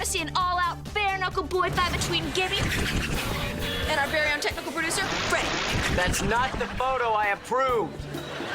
gonna see an all-out bare-knuckle boy fight between Gibby and our very own technical producer, Freddie. That's not the photo I approved.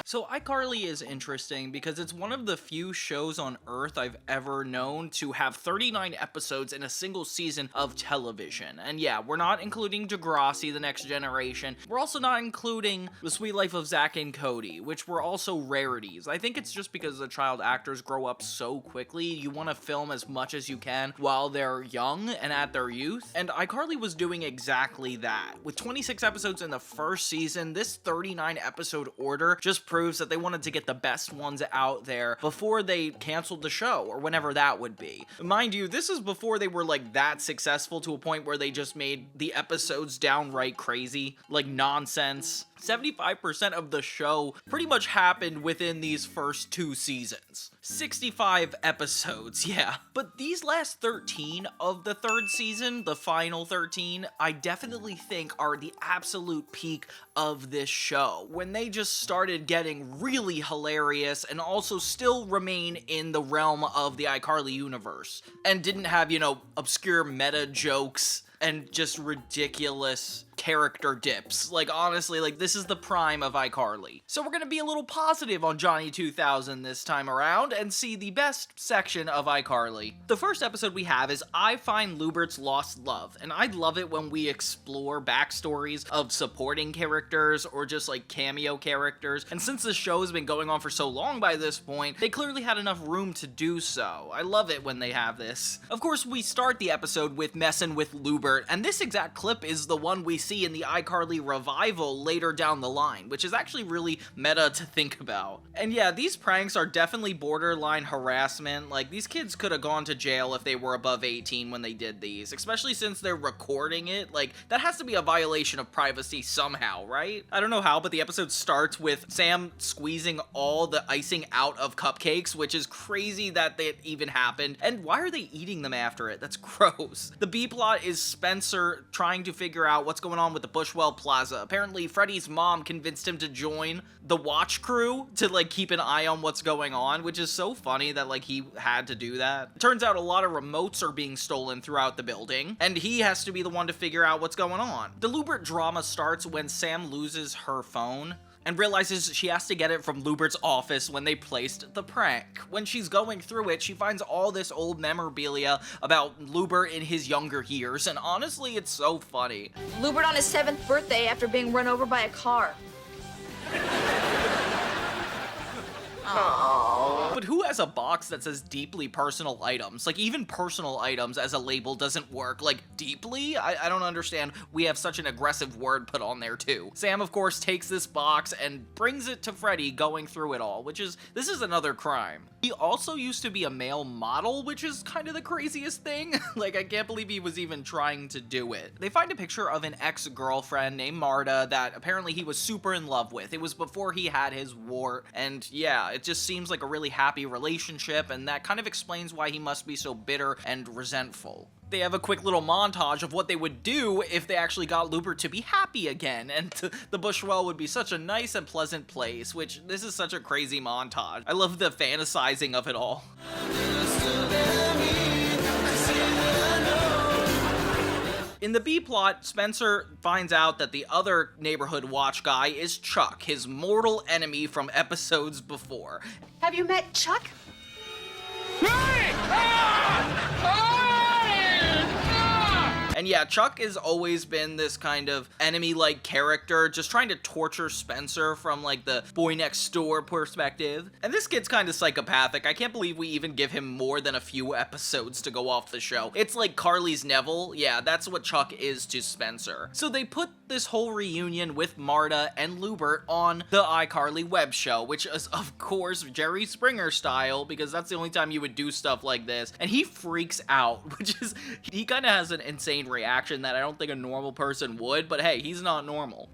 So iCarly is interesting because it's one of the few shows on Earth I've ever known to have 39 episodes in a single season of television. And yeah, we're not including Degrassi, The Next Generation. We're also not including The Sweet Life of Zack and Cody, which were also rarities. I think it's just because the child actors grow up so quickly, you want to film as much as you can while they're young and at their youth. And iCarly was doing exactly that. With 26 episodes in the first season, this 39 episode order just proves that they wanted to get the best ones out there before they canceled the show, or whenever that would be. Mind you, this is before they were like that successful to a point where they just made the episodes downright crazy, like nonsense. 75% of the show pretty much happened within these first 2 seasons. 65 episodes, yeah. But these last 13 of the 3rd season, the final 13, I definitely think are the absolute peak of this show, when they just started getting really hilarious and also still remain in the realm of the iCarly universe, and didn't have, you know, obscure meta jokes and just ridiculous character dips. Like, honestly, like, this is the prime of iCarly. So we're gonna be a little positive on Johnny 2000 this time around and see the best section of iCarly. The first episode we have is iFind Lewbert's Lost Love, and I love it when we explore backstories of supporting characters or just like cameo characters, and since the show has been going on for so long by this point, they clearly had enough room to do so. I love it when they have this. Of course, we start the episode with Messin' with Lewbert, and this exact clip is the one we see in the iCarly revival later down the line, which is actually really meta to think about. And yeah, these pranks are definitely borderline harassment. Like, these kids could have gone to jail if they were above 18 when they did these, especially since they're recording it. Like, that has to be a violation of privacy somehow, right? I don't know how, but the episode starts with Sam squeezing all the icing out of cupcakes, which is crazy that that even happened. And why are they eating them after it? That's gross. The B plot is Spencer trying to figure out what's going on with the Bushwell Plaza. Apparently, Freddie's mom convinced him to join the watch crew to, like, keep an eye on what's going on, which is so funny that, like, he had to do that. It turns out a lot of remotes are being stolen throughout the building, and he has to be the one to figure out what's going on. The Lewbert drama starts when Sam loses her phone and realizes she has to get it from Lewbert's office when they placed the prank. When she's going through it, she finds all this old memorabilia about Lewbert in his younger years, and honestly, it's so funny. Lewbert on his 7th birthday after being run over by a car. But who has a box that says deeply personal items? Like, even personal items as a label doesn't work. Like, deeply? I don't understand. We have such an aggressive word put on there, too. Sam, of course, takes this box and brings it to Freddie going through it all, this is another crime. He also used to be a male model, which is kind of the craziest thing. Like, I can't believe he was even trying to do it. They find a picture of an ex-girlfriend named Marta that apparently he was super in love with. It was before he had his wart, and yeah, it just seems like a really happy relationship, and that kind of explains why he must be so bitter and resentful. They have a quick little montage of what they would do if they actually got Lewbert to be happy again, and the Bushwell would be such a nice and pleasant place, which this is such a crazy montage. I love the fantasizing of it all. In the B plot, Spencer finds out that the other neighborhood watch guy is Chuck, his mortal enemy from episodes before. Have you met Chuck? And yeah, Chuck has always been this kind of enemy-like character, just trying to torture Spencer from, like, the boy next door perspective. And this kid's kind of psychopathic. I can't believe we even give him more than a few episodes to go off the show. It's like Carly's Neville. Yeah, that's what Chuck is to Spencer. So they put this whole reunion with Marta and Lewbert on the iCarly web show, which is, of course, Jerry Springer style, because that's the only time you would do stuff like this. And he freaks out, which is, he kind of has an insane reaction that I don't think a normal person would, but hey, he's not normal.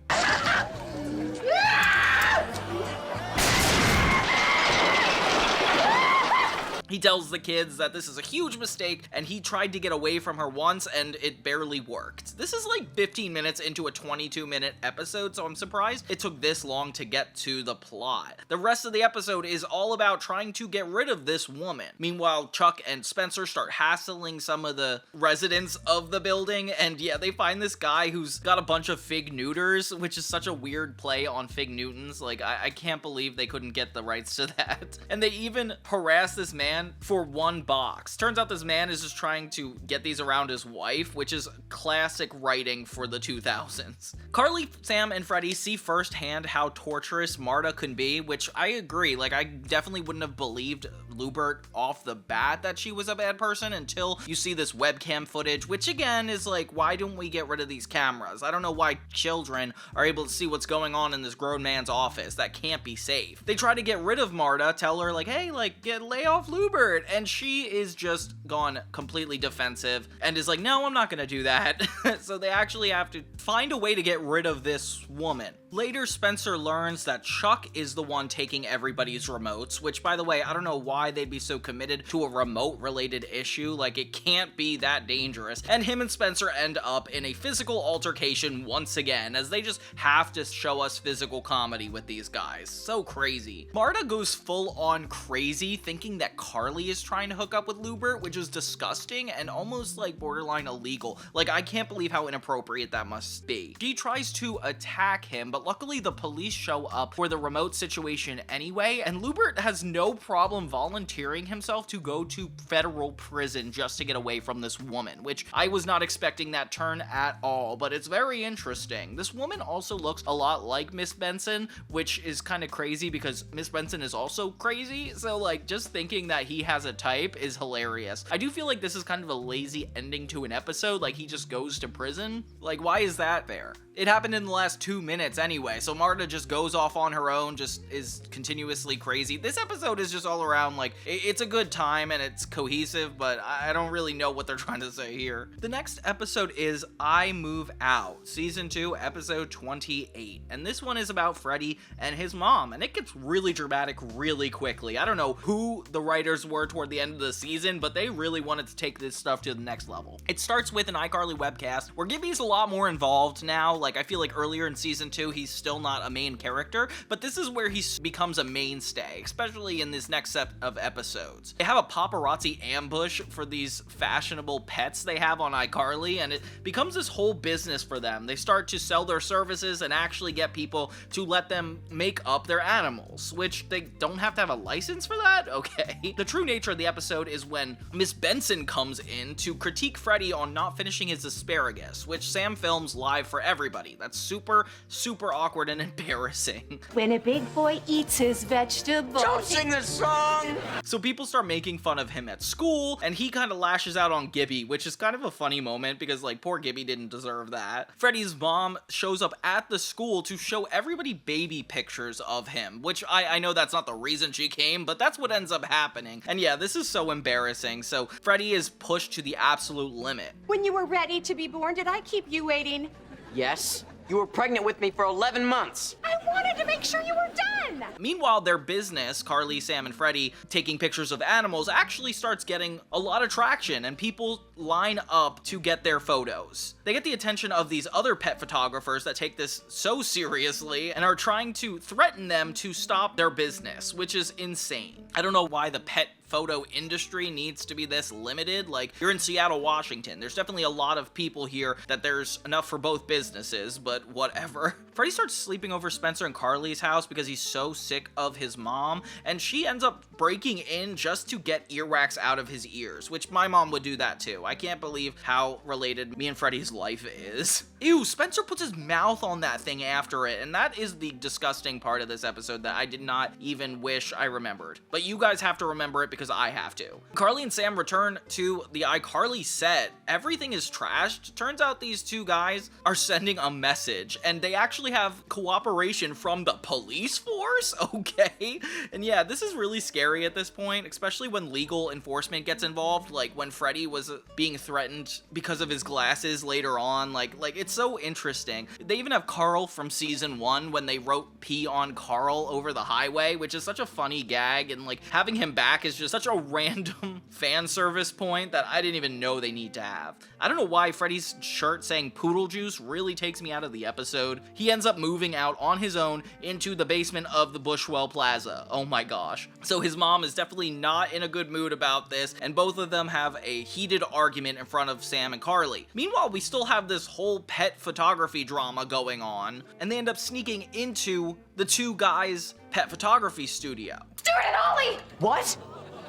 He tells the kids that this is a huge mistake and he tried to get away from her once and it barely worked. This is like 15 minutes into a 22-minute episode, so I'm surprised it took this long to get to the plot. The rest of the episode is all about trying to get rid of this woman. Meanwhile, Chuck and Spencer start hassling some of the residents of the building, and yeah, they find this guy who's got a bunch of fig neuters, which is such a weird play on Fig Newtons. Like, I can't believe they couldn't get the rights to that. And they even harass this man for one box. Turns out this man is just trying to get these around his wife, which is classic writing for the 2000s. Carly, Sam, and Freddie see firsthand how torturous Marta can be, which I agree. Like, I definitely wouldn't have believed Lewbert off the bat that she was a bad person until you see this webcam footage, which again is like, why don't we get rid of these cameras? I don't know why children are able to see what's going on in this grown man's office. That can't be safe. They try to get rid of Marta, tell her like, hey, like, lay off Lewbert, and she is just gone completely defensive and is like, no, I'm not gonna do that. So they actually have to find a way to get rid of this woman. Later, Spencer learns that Chuck is the one taking everybody's remotes, which, by the way, I don't know why they'd be so committed to a remote-related issue. Like, it can't be that dangerous. And him and Spencer end up in a physical altercation once again, as they just have to show us physical comedy with these guys. So crazy. Marta goes full-on crazy, thinking that Carly is trying to hook up with Lewbert, which is disgusting and almost, like, borderline illegal. Like, I can't believe how inappropriate that must be. She tries to attack him, but luckily the police show up for the remote situation anyway, and Lewbert has no problem volunteering himself to go to federal prison just to get away from this woman, which I was not expecting that turn at all, but it's very interesting. This woman also looks a lot like Miss Benson, which is kind of crazy because Miss Benson is also crazy, so like just thinking that he has a type is hilarious. I do feel like this is kind of a lazy ending to an episode, like he just goes to prison. Like, why is that there? It happened in the last 2 minutes anyway, so Marta just goes off on her own, just is continuously crazy. This episode is just all around, like, it's a good time and it's cohesive, but I don't really know what they're trying to say here. The next episode is I Move Out, Season 2, Episode 28, and this one is about Freddie and his mom, and it gets really dramatic really quickly. I don't know who the writers were toward the end of the season, but they really wanted to take this stuff to the next level. It starts with an iCarly webcast, where Gibby's a lot more involved now. Like, I feel like earlier in season 2, he's still not a main character, but this is where he becomes a mainstay, especially in this next set of episodes. They have a paparazzi ambush for these fashionable pets they have on iCarly, and it becomes this whole business for them. They start to sell their services and actually get people to let them make up their animals, which they don't have to have a license for that? Okay. The true nature of the episode is when Miss Benson comes in to critique Freddie on not finishing his asparagus, which Sam films live for everybody. That's super, super awkward and embarrassing. When a big boy eats his vegetables. Don't sing this song! So people start making fun of him at school, and he kind of lashes out on Gibby, which is kind of a funny moment because, like, poor Gibby didn't deserve that. Freddie's mom shows up at the school to show everybody baby pictures of him, which I know that's not the reason she came, but that's what ends up happening. And yeah, this is so embarrassing. So Freddie is pushed to the absolute limit. When you were ready to be born, did I keep you waiting? Yes, you were pregnant with me for 11 months. I wanted to make sure you were done. Meanwhile, their business, Carly, Sam, and Freddie, taking pictures of animals, actually starts getting a lot of traction, and people line up to get their photos. They get the attention of these other pet photographers that take this so seriously and are trying to threaten them to stop their business, which is insane. I don't know why the pet photo industry needs to be this limited. Like, you're in Seattle, Washington. There's definitely a lot of people here that there's enough for both businesses, but whatever. Freddie starts sleeping over Spencer and Carly's house because he's so sick of his mom, and she ends up breaking in just to get earwax out of his ears, which my mom would do that too. I can't believe how related me and Freddie's life is. Ew, Spencer puts his mouth on that thing after it, and that is the disgusting part of this episode that I did not even wish I remembered. But you guys have to remember it because I have to. Carly and Sam return to the iCarly set. Everything is trashed. Turns out these two guys are sending a message, and they actually have cooperation from the police force? Okay. And yeah, this is really scary at this point, especially when legal enforcement gets involved, like when Freddie was being threatened because of his glasses later on. Like it's so interesting. They even have Carl from season 1 when they wrote P on Carl over the highway, which is such a funny gag, and like having him back is just such a random fan service point that I didn't even know they need to have. I don't know why Freddy's shirt saying poodle juice really takes me out of the episode. He ends up moving out on his own into the basement of the Bushwell Plaza. Oh my gosh. So his mom is definitely not in a good mood about this, and both of them have a heated argument in front of Sam and Carly. Meanwhile, we still have this whole pet photography drama going on, and they end up sneaking into the two guys' pet photography studio. Stuart and Ollie! What?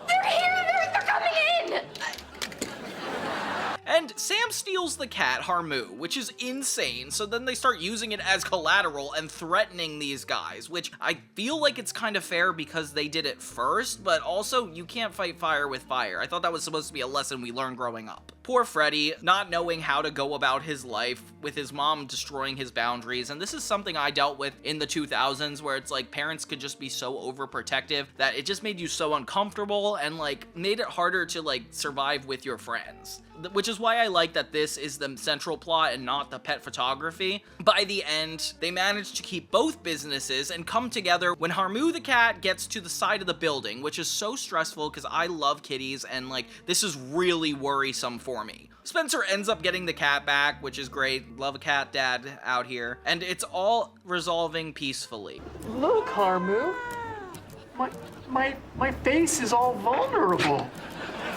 They're here! They're coming in! And Sam steals the cat, Harmu, which is insane, so then they start using it as collateral and threatening these guys, which I feel like it's kind of fair because they did it first, but also you can't fight fire with fire. I thought that was supposed to be a lesson we learned growing up. Poor Freddy, not knowing how to go about his life with his mom destroying his boundaries, and this is something I dealt with in the 2000s where it's like parents could just be so overprotective that it just made you so uncomfortable and like made it harder to like survive with your friends. Which is why I like that this is the central plot and not the pet photography. By the end, they manage to keep both businesses and come together when Harmu the cat gets to the side of the building, which is so stressful because I love kitties and like this is really worrisome for me. Spencer ends up getting the cat back, which is great. Love a cat dad out here. And it's all resolving peacefully. Look, Harmu. My face is all vulnerable.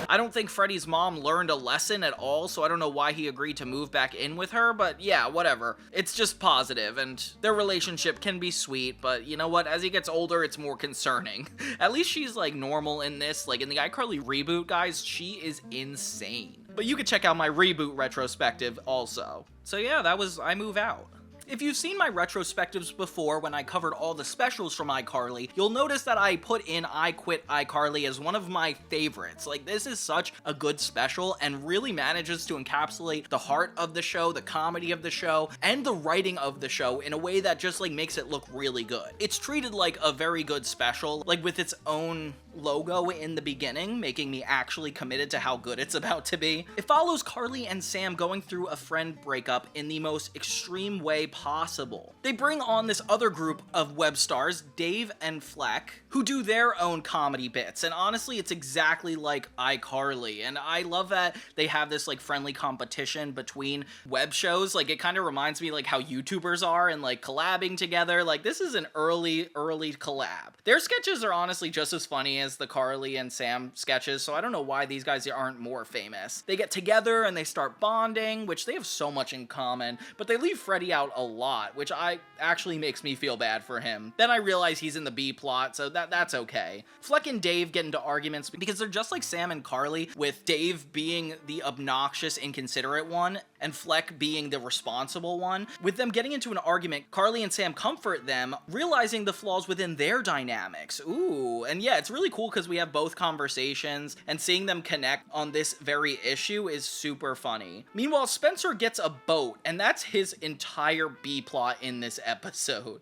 I don't think Freddy's mom learned a lesson at all, so I don't know why he agreed to move back in with her, but yeah, whatever. It's just positive, and their relationship can be sweet, but you know what? As he gets older, it's more concerning. At least she's, like, normal in this. Like, in the iCarly reboot, guys, she is insane. But you can check out my reboot retrospective also. So yeah, that was I Move Out. If you've seen my retrospectives before when I covered all the specials from iCarly, you'll notice that I put in iQuit iCarly as one of my favorites. Like, this is such a good special and really manages to encapsulate the heart of the show, the comedy of the show, and the writing of the show in a way that just like makes it look really good. It's treated like a very good special, like with its own logo in the beginning, making me actually committed to how good it's about to be. It follows Carly and Sam going through a friend breakup in the most extreme way possible. They bring on this other group of web stars, Dave and Fleck, who do their own comedy bits, and honestly, it's exactly like iCarly, and I love that they have this like friendly competition between web shows. Like, it kind of reminds me like how YouTubers are and like collabing together. Like, this is an early collab. Their sketches are honestly just as funny as the Carly and Sam sketches, so I don't know why these guys aren't more famous. They get together and they start bonding, which they have so much in common, but they leave Freddy out a lot, which actually makes me feel bad for him. Then I realize he's in the B plot, so that's okay. Fleck and Dave get into arguments because they're just like Sam and Carly, with Dave being the obnoxious, inconsiderate one, and Fleck being the responsible one. With them getting into an argument, Carly and Sam comfort them, realizing the flaws within their dynamics. Ooh, and yeah, it's really cool because we have both conversations, and seeing them connect on this very issue is super funny. Meanwhile, Spencer gets a boat, and that's his entire B-plot in this episode.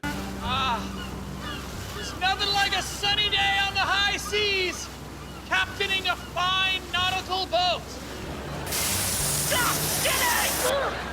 There's nothing like a sunny day on the high seas, captaining a fine nautical boat.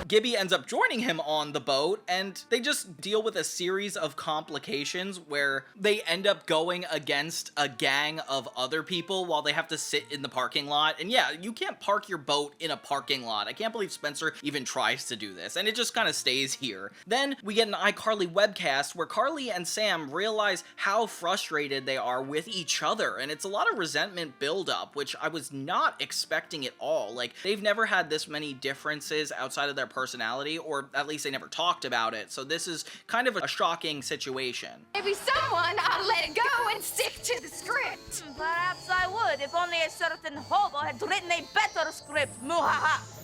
Gibby ends up joining him on the boat, and they just deal with a series of complications where they end up going against a gang of other people while they have to sit in the parking lot. And yeah, you can't park your boat in a parking lot. I can't believe Spencer even tries to do this, and it just kind of stays here. Then we get an iCarly webcast where Carly and Sam realize how frustrated they are with each other, and it's a lot of resentment buildup, which I was not expecting at all. Like, they've never had this many differences outside of their personality, or at least they never talked about it, so this is kind of a shocking situation. Maybe someone ought to let it go and stick to the script. Perhaps I would if only a certain hobo had written a better script. Muhaha.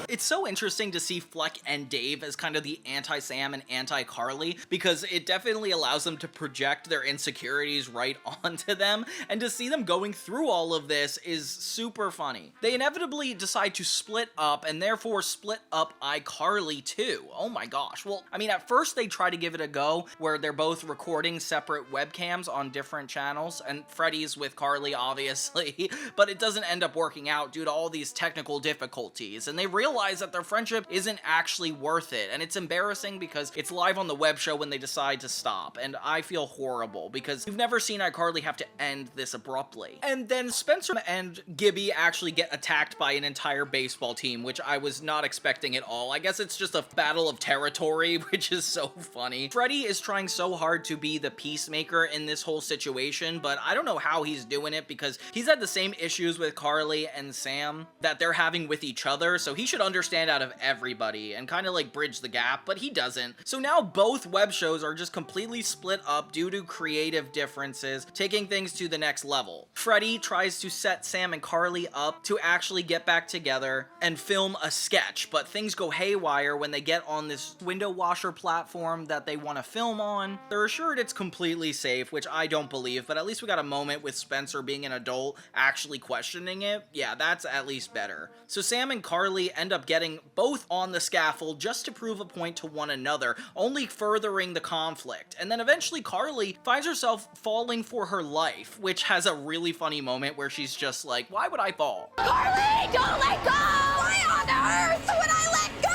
It's so interesting to see Fleck and Dave as kind of the anti-Sam and anti-Carly, because it definitely allows them to project their insecurities right onto them, and to see them going through all of this is super funny. They inevitably decide to split up, and therefore split up iCarly too. Oh my gosh. Well, I mean, at first they try to give it a go, where they're both recording separate webcams on different channels, and Freddy's with Carly, obviously, but it doesn't end up working out due to all these technical difficulties, and they realize that their friendship isn't actually worth it, and it's embarrassing because it's live on the web show when they decide to stop, and I feel horrible because we've never seen iCarly have to end this abruptly. And then Spencer and Gibby actually get attacked by an entire baseball team, which I was not expecting at all. I guess it's just a battle of territory, which is so funny. Freddy is trying so hard to be the peacemaker in this whole situation, but I don't know how he's doing it because he's had the same issues with Carly and Sam that they're having with each other, so he should understand out of everybody and kind of like bridge the gap, but he doesn't. So now both web shows are just completely split up due to creative differences, taking things to the next level. Freddy tries to set Sam and Carly up to actually get back together and film a sketch, but things go haywire when they get on this window washer platform that they want to film on. They're assured it's completely safe, which I don't believe, but at least we got a moment with Spencer being an adult actually questioning it. Yeah, that's at least better. So Sam and Carly end up getting both on the scaffold just to prove a point to one another, only furthering the conflict. And then eventually Carly finds herself falling for her life, which has a really funny moment where she's just like, why would I fall? Carly, don't let go! Why on earth would I let go?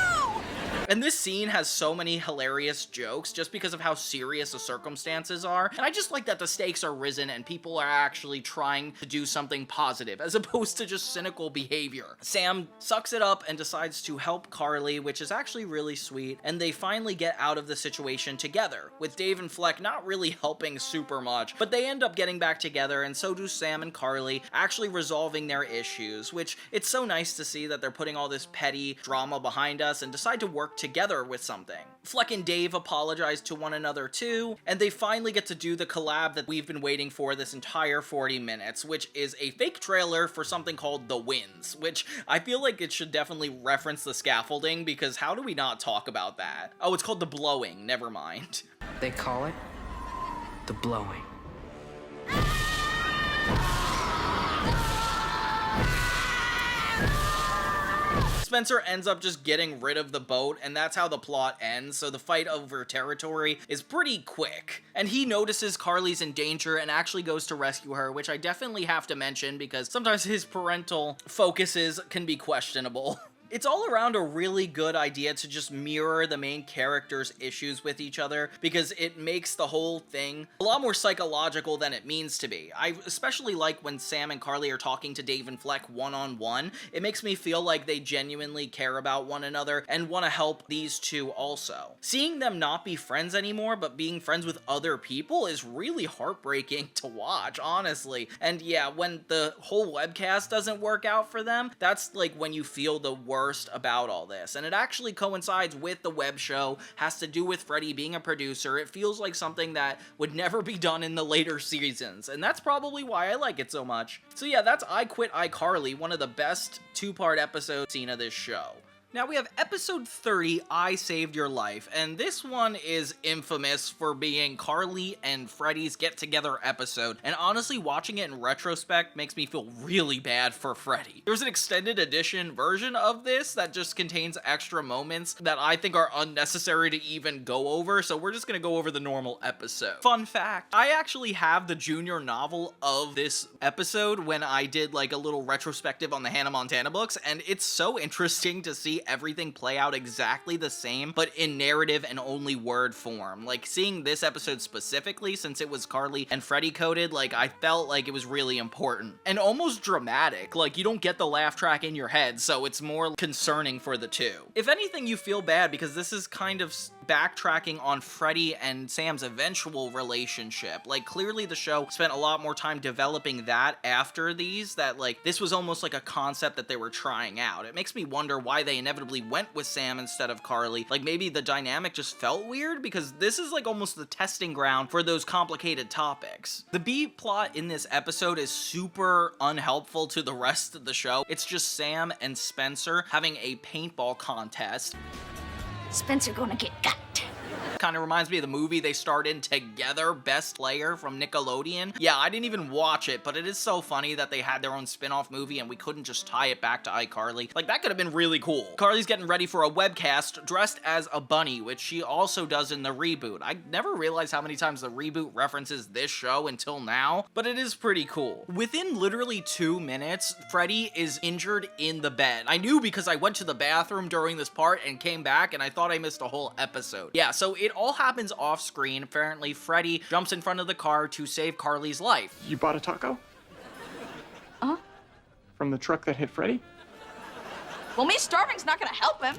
And this scene has so many hilarious jokes just because of how serious the circumstances are. And I just like that the stakes are risen and people are actually trying to do something positive as opposed to just cynical behavior. Sam sucks it up and decides to help Carly, which is actually really sweet. And they finally get out of the situation together, with Dave and Fleck not really helping super much, but they end up getting back together, and so do Sam and Carly, actually resolving their issues, which it's so nice to see that they're putting all this petty drama behind us and decide to work together with something. Fleck and Dave apologize to one another too, and they finally get to do the collab that we've been waiting for this entire 40 minutes, which is a fake trailer for something called The Winds, which I feel like it should definitely reference the scaffolding, because how do we not talk about that? Oh, it's called The Blowing, never mind. They call it the blowing. Spencer ends up just getting rid of the boat, and that's how the plot ends, so the fight over territory is pretty quick. And he notices Carly's in danger and actually goes to rescue her, which I definitely have to mention because sometimes his parental focuses can be questionable. It's all around a really good idea to just mirror the main characters' issues with each other, because it makes the whole thing a lot more psychological than it means to be. I especially like when Sam and Carly are talking to Dave and Fleck one-on-one. It makes me feel like they genuinely care about one another and want to help these two also. Seeing them not be friends anymore, but being friends with other people is really heartbreaking to watch, honestly. And yeah, when the whole webcast doesn't work out for them, that's like when you feel the worst about all this. And it actually coincides with the web show, has to do with Freddy being a producer. It feels like something that would never be done in the later seasons, and that's probably why I like it so much. So yeah, that's iQuit iCarly, one of the best two-part episodes seen of this show. Now we have episode 30, I Saved Your Life, and this one is infamous for being Carly and Freddy's get-together episode, and honestly watching it in retrospect makes me feel really bad for Freddy. There's an extended edition version of this that just contains extra moments that I think are unnecessary to even go over, so we're just gonna go over the normal episode. Fun fact, I actually have the junior novel of this episode when I did like a little retrospective on the Hannah Montana books, and it's so interesting to see everything play out exactly the same, but in narrative and only word form. Like, seeing this episode specifically, since it was Carly and Freddy coded, like, I felt like it was really important and almost dramatic. Like, you don't get the laugh track in your head, so it's more concerning for the two. If anything, you feel bad because this is kind of backtracking on Freddy and Sam's eventual relationship. Like, clearly the show spent a lot more time developing that after these, that like this was almost like a concept that they were trying out. It makes me wonder why they inevitably went with Sam instead of Carly. Like, maybe the dynamic just felt weird, because this is like almost the testing ground for those complicated topics. The B plot in this episode is super unhelpful to the rest of the show. It's just Sam and Spencer having a paintball contest. Spencer gonna get got. Kind of reminds me of the movie they starred in together, Best Layer from Nickelodeon. Yeah, I didn't even watch it, but it is so funny that they had their own spin-off movie and we couldn't just tie it back to iCarly. Like, that could have been really cool. Carly's getting ready for a webcast dressed as a bunny, which she also does in the reboot. I never realized how many times the reboot references this show until now, but it is pretty cool. Within literally 2 minutes, Freddy is injured in the bed. I knew because I went to the bathroom during this part and came back and I thought I missed a whole episode. Yeah, so it all happens off screen. Apparently, Freddy jumps in front of the car to save Carly's life. You bought a taco? Huh? From the truck that hit Freddy? Well, me starving's not gonna help him.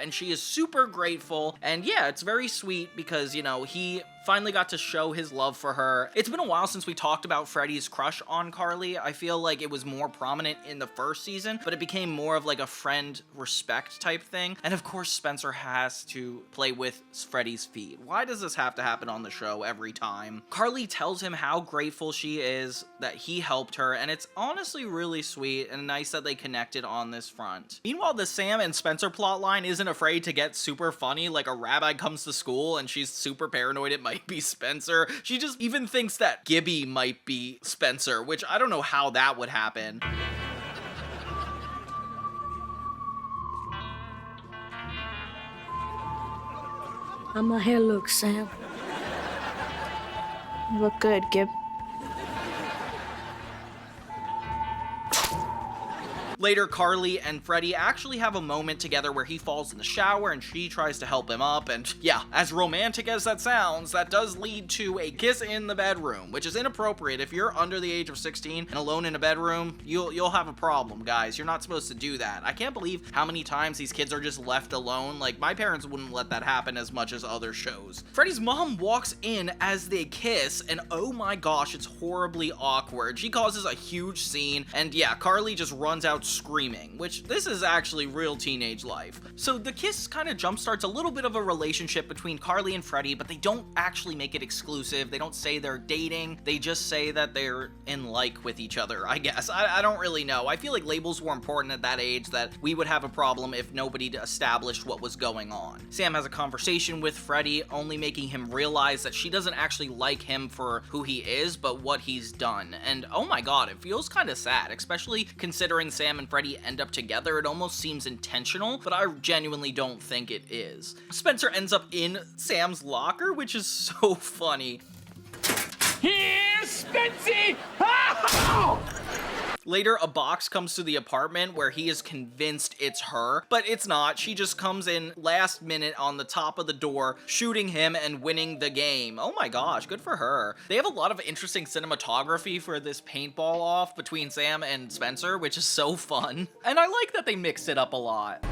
And she is super grateful, and yeah, it's very sweet because, you know, he finally got to show his love for her. It's been a while since we talked about Freddy's crush on Carly. I feel like it was more prominent in the first season, but it became more of like a friend respect type thing. And of course, Spencer has to play with Freddy's feet. Why does this have to happen on the show every time? Carly tells him how grateful she is that he helped her, and it's honestly really sweet and nice that they connected on this front. Meanwhile, the Sam and Spencer plotline isn't afraid to get super funny. Like, a rabbi comes to school and she's super paranoid it might be Spencer. She just even thinks that Gibby might be Spencer, which I don't know how that would happen. How my hair looks, Sam? You look good, Gib. Later, Carly and Freddy actually have a moment together where he falls in the shower and she tries to help him up, and yeah, as romantic as that sounds, that does lead to a kiss in the bedroom, which is inappropriate. If you're under the age of 16 and alone in a bedroom, you'll have a problem, guys. You're not supposed to do that. I can't believe how many times these kids are just left alone. Like, my parents wouldn't let that happen as much as other shows. Freddy's mom walks in as they kiss, and oh my gosh, it's horribly awkward. She causes a huge scene, and yeah, Carly just runs out screaming, which this is actually real teenage life. So the kiss kind of jumpstarts a little bit of a relationship between Carly and Freddy, but they don't actually make it exclusive. They don't say they're dating. They just say that they're in like with each other, I guess. I don't really know. I feel like labels were important at that age, that we would have a problem if nobody established what was going on. Sam has a conversation with Freddy, only making him realize that she doesn't actually like him for who he is, but what he's done. And oh my god, it feels kind of sad, especially considering Sam and Freddy end up together. It almost seems intentional, but I genuinely don't think it is. Spencer ends up in Sam's locker, which is so funny. Here's Spency! Oh! Later, a box comes to the apartment where he is convinced it's her, but it's not. She just comes in last minute on the top of the door, shooting him and winning the game. Oh my gosh, good for her. They have a lot of interesting cinematography for this paintball off between Sam and Spencer, which is so fun. And I like that they mix it up a lot.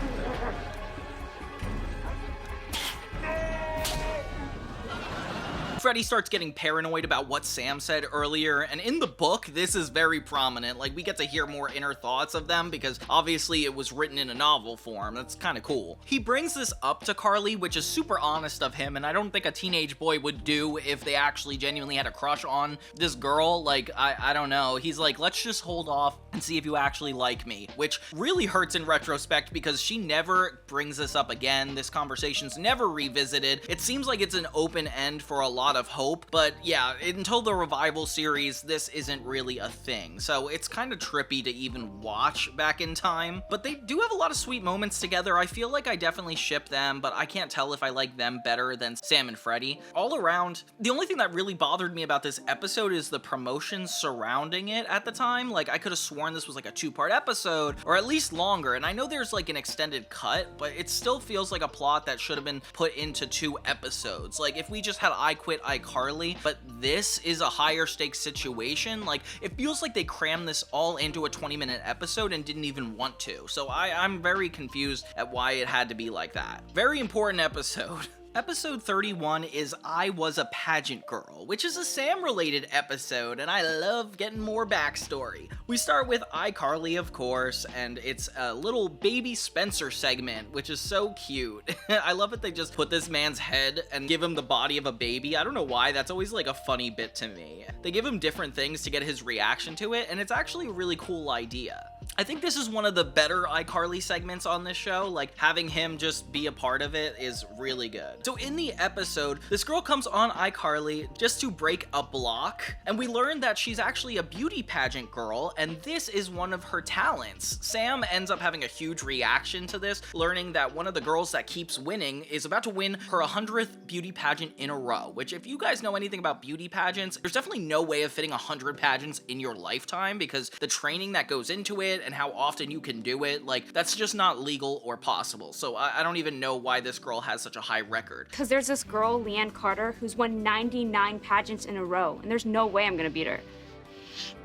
Freddy starts getting paranoid about what Sam said earlier, and in the book, this is very prominent. Like, we get to hear more inner thoughts of them because obviously it was written in a novel form. That's kind of cool. He brings this up to Carly, which is super honest of him, and I don't think a teenage boy would do if they actually genuinely had a crush on this girl. Like, I don't know. He's like, let's just hold off and see if you actually like me, which really hurts in retrospect because she never brings this up again. This conversation's never revisited. It seems like it's an open end for a lot of hope, but yeah, until the revival series, this isn't really a thing. So it's kind of trippy to even watch back in time, but they do have a lot of sweet moments together. I feel like I definitely ship them, but I can't tell if I like them better than Sam and Freddy. All around, the only thing that really bothered me about this episode is the promotion surrounding it at the time. Like, I could have sworn this was like a 2-part episode, or at least longer, and I know there's like an extended cut, but it still feels like a plot that should have been put into 2 episodes. Like, if we just had iQuit, iCarly, but this is a higher stakes situation. Like, it feels like they crammed this all into a 20-minute episode and didn't even want to. So I'm very confused at why it had to be like that. Very important episode. Episode 31 is I Was a Pageant Girl, which is a Sam-related episode, and I love getting more backstory. We start with iCarly, of course, and it's a little baby Spencer segment, which is so cute. I love that they just put this man's head and give him the body of a baby. I don't know why, that's always like a funny bit to me. They give him different things to get his reaction to it, and it's actually a really cool idea. I think this is one of the better iCarly segments on this show. Like, having him just be a part of it is really good. So in the episode, this girl comes on iCarly just to break a block, and we learn that she's actually a beauty pageant girl, and this is one of her talents. Sam ends up having a huge reaction to this, learning that one of the girls that keeps winning is about to win her 100th beauty pageant in a row, which if you guys know anything about beauty pageants, there's definitely no way of fitting 100 pageants in your lifetime because the training that goes into it and how often you can do it, like, that's just not legal or possible. So I don't even know why this girl has such a high record. Because there's this girl, Leanne Carter, who's won 99 pageants in a row, and there's no way I'm gonna beat her.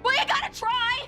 Well, you gotta try!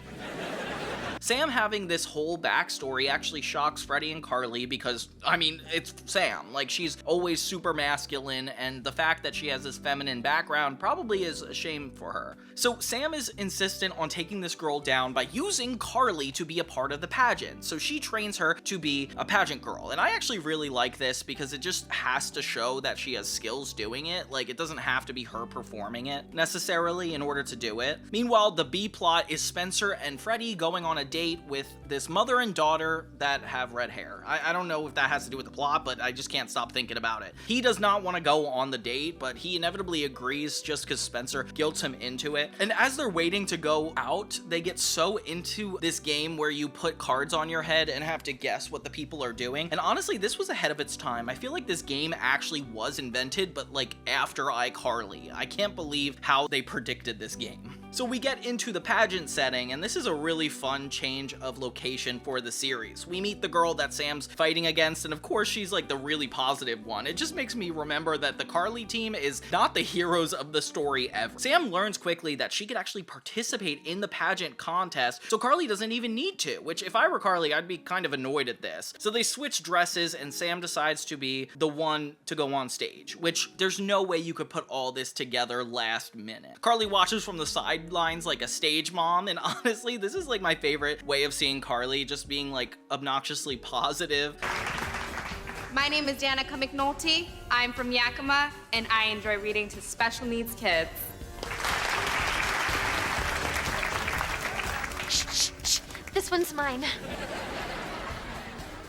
Sam having this whole backstory actually shocks Freddie and Carly because, I mean, it's Sam. Like, she's always super masculine, and the fact that she has this feminine background probably is a shame for her. So Sam is insistent on taking this girl down by using Carly to be a part of the pageant. So she trains her to be a pageant girl. And I actually really like this because it just has to show that she has skills doing it. Like, it doesn't have to be her performing it necessarily in order to do it. Meanwhile, the B plot is Spencer and Freddie going on a date with this mother and daughter that have red hair. I don't know if that has to do with the plot, but I just can't stop thinking about it. He does not want to go on the date, but he inevitably agrees just because Spencer guilts him into it. And as they're waiting to go out, they get so into this game where you put cards on your head and have to guess what the people are doing. And honestly, this was ahead of its time. I feel like this game actually was invented, but like after iCarly. I can't believe how they predicted this game. So we get into the pageant setting, and this is a really fun change of location for the series. We meet the girl that Sam's fighting against, and of course she's like the really positive one. It just makes me remember that the Carly team is not the heroes of the story ever. Sam learns quickly that she could actually participate in the pageant contest, so Carly doesn't even need to, which if I were Carly, I'd be kind of annoyed at this. So they switch dresses, and Sam decides to be the one to go on stage, which there's no way you could put all this together last minute. Carly watches from the sidelines like a stage mom, and honestly, this is like my favorite way of seeing Carly, just being like obnoxiously positive. My name is Danica McNulty. I'm from Yakima, and I enjoy reading to special needs kids. Shh, shh, shh. This one's mine.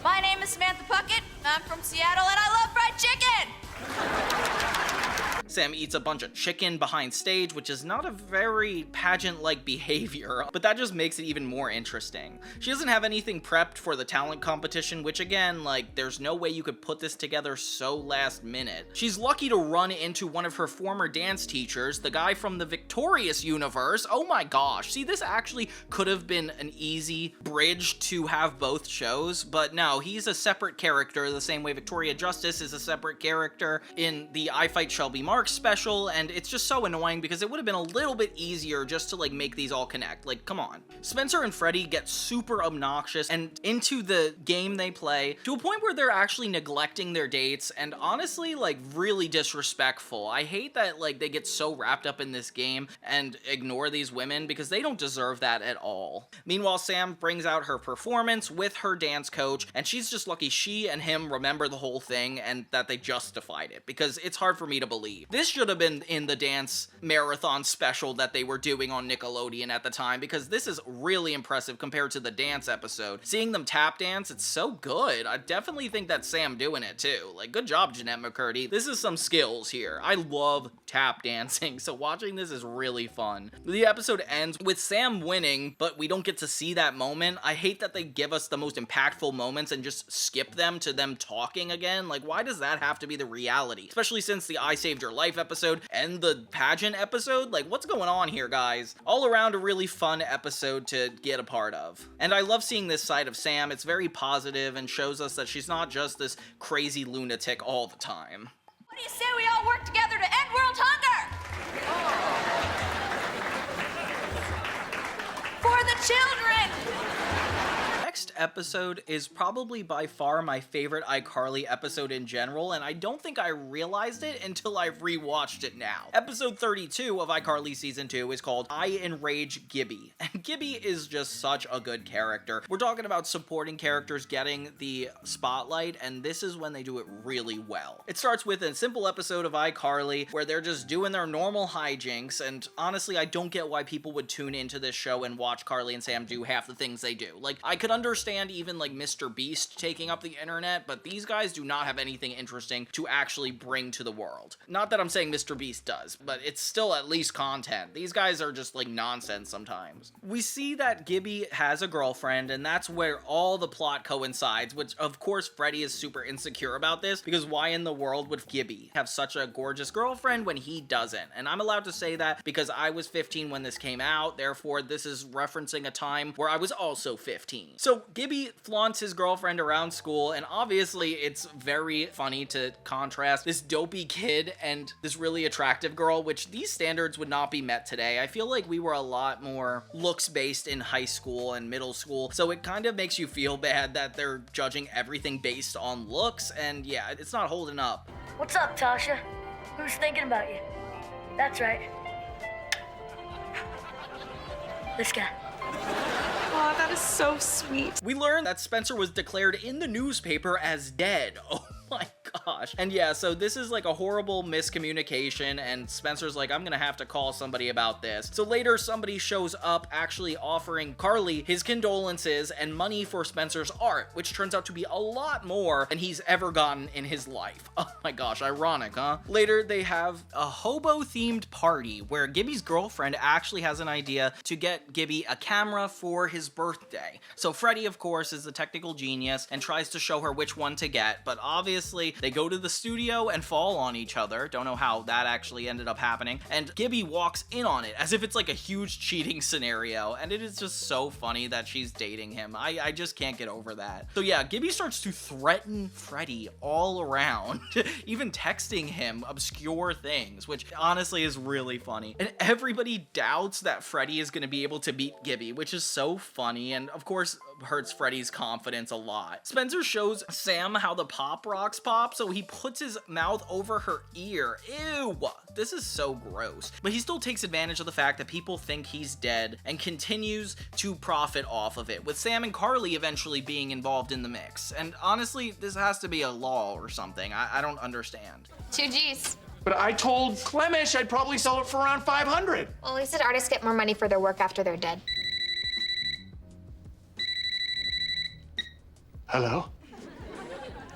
My name is Samantha Puckett. I'm from Seattle, and I love fried chicken! Sam eats a bunch of chicken behind stage, which is not a very pageant-like behavior, but that just makes it even more interesting. She doesn't have anything prepped for the talent competition, which again, like, there's no way you could put this together so last minute. She's lucky to run into one of her former dance teachers, the guy from the Victorious universe. Oh my gosh, see, this actually could have been an easy bridge to have both shows, but no, he's a separate character, the same way Victoria Justice is a separate character in the I Fight Shelby Marks special, and it's just so annoying because it would have been a little bit easier just to like make these all connect. Like, come on. Spencer and Freddie get super obnoxious and into the game they play to a point where they're actually neglecting their dates and honestly like really disrespectful. I hate that like they get so wrapped up in this game and ignore these women because they don't deserve that at all. Meanwhile, Sam brings out her performance with her dance coach, and she's just lucky she and him remember the whole thing and that they justified it, because it's hard for me to believe. This should have been in the dance marathon special that they were doing on Nickelodeon at the time, because this is really impressive compared to the dance episode. Seeing them tap dance, it's so good. I definitely think that's Sam doing it too. Like, good job, Jeanette McCurdy. This is some skills here. I love tap dancing, so watching this is really fun. The episode ends with Sam winning, but we don't get to see that moment. I hate that they give us the most impactful moments and just skip them to them talking again. Like, why does that have to be the reality? Especially since the I Saved Your Life episode and the pageant episode. Like, what's going on here, guys? All around a really fun episode to get a part of. And I love seeing this side of Sam. It's very positive and shows us that she's not just this crazy lunatic all the time. What do you say we all work together to end world hunger? For the children! Next next episode is probably by far my favorite iCarly episode in general, and I don't think I realized it until I've rewatched it now. Episode 32 of iCarly Season 2 is called iEnrage Gibby, and Gibby is just such a good character. We're talking about supporting characters getting the spotlight, and this is when they do it really well. It starts with a simple episode of iCarly where they're just doing their normal hijinks, and honestly, I don't get why people would tune into this show and watch Carly and Sam do half the things they do. Like, I could understand even like Mr. Beast taking up the internet, but these guys do not have anything interesting to actually bring to the world. Not that I'm saying Mr. Beast does, but it's still at least content. These guys are just like nonsense sometimes. We see that Gibby has a girlfriend, and that's where all the plot coincides, which of course Freddy is super insecure about this, because why in the world would Gibby have such a gorgeous girlfriend when he doesn't? And I'm allowed to say that because I was 15 when this came out, therefore this is referencing a time where I was also 15. So Gibby flaunts his girlfriend around school, and obviously it's very funny to contrast this dopey kid and this really attractive girl, which these standards would not be met today. I feel like we were a lot more looks-based in high school and middle school, so it kind of makes you feel bad that they're judging everything based on looks, and yeah, it's not holding up. What's up, Tasha? Who's thinking about you? That's right. This guy. Oh, that is so sweet. We learn that Spencer was declared in the newspaper as dead. Oh my gosh. And yeah, so this is like a horrible miscommunication, and Spencer's like, I'm gonna have to call somebody about this. So later somebody shows up actually offering Carly his condolences and money for Spencer's art, which turns out to be a lot more than he's ever gotten in his life. Oh my gosh, ironic, huh? Later they have a hobo-themed party where Gibby's girlfriend actually has an idea to get Gibby a camera for his birthday. So Freddy, of course, is the technical genius and tries to show her which one to get, but obviously they go to the studio and fall on each other. Don't know how that actually ended up happening. And Gibby walks in on it as if it's like a huge cheating scenario, and it is just so funny that she's dating him. I just can't get over that. So yeah, Gibby starts to threaten Freddy all around, even texting him obscure things, which honestly is really funny. And everybody doubts that Freddy is going to be able to beat Gibby, which is so funny, and of course hurts Freddy's confidence a lot. Spencer shows Sam how the pop rocks pop, so he puts his mouth over her ear. Ew, this is so gross. But he still takes advantage of the fact that people think he's dead and continues to profit off of it, with Sam and Carly eventually being involved in the mix. And honestly, this has to be a law or something. I don't understand. 2 G's. But I told Clemish I'd probably sell it for around 500. Well, at least artists get more money for their work after they're dead. Hello?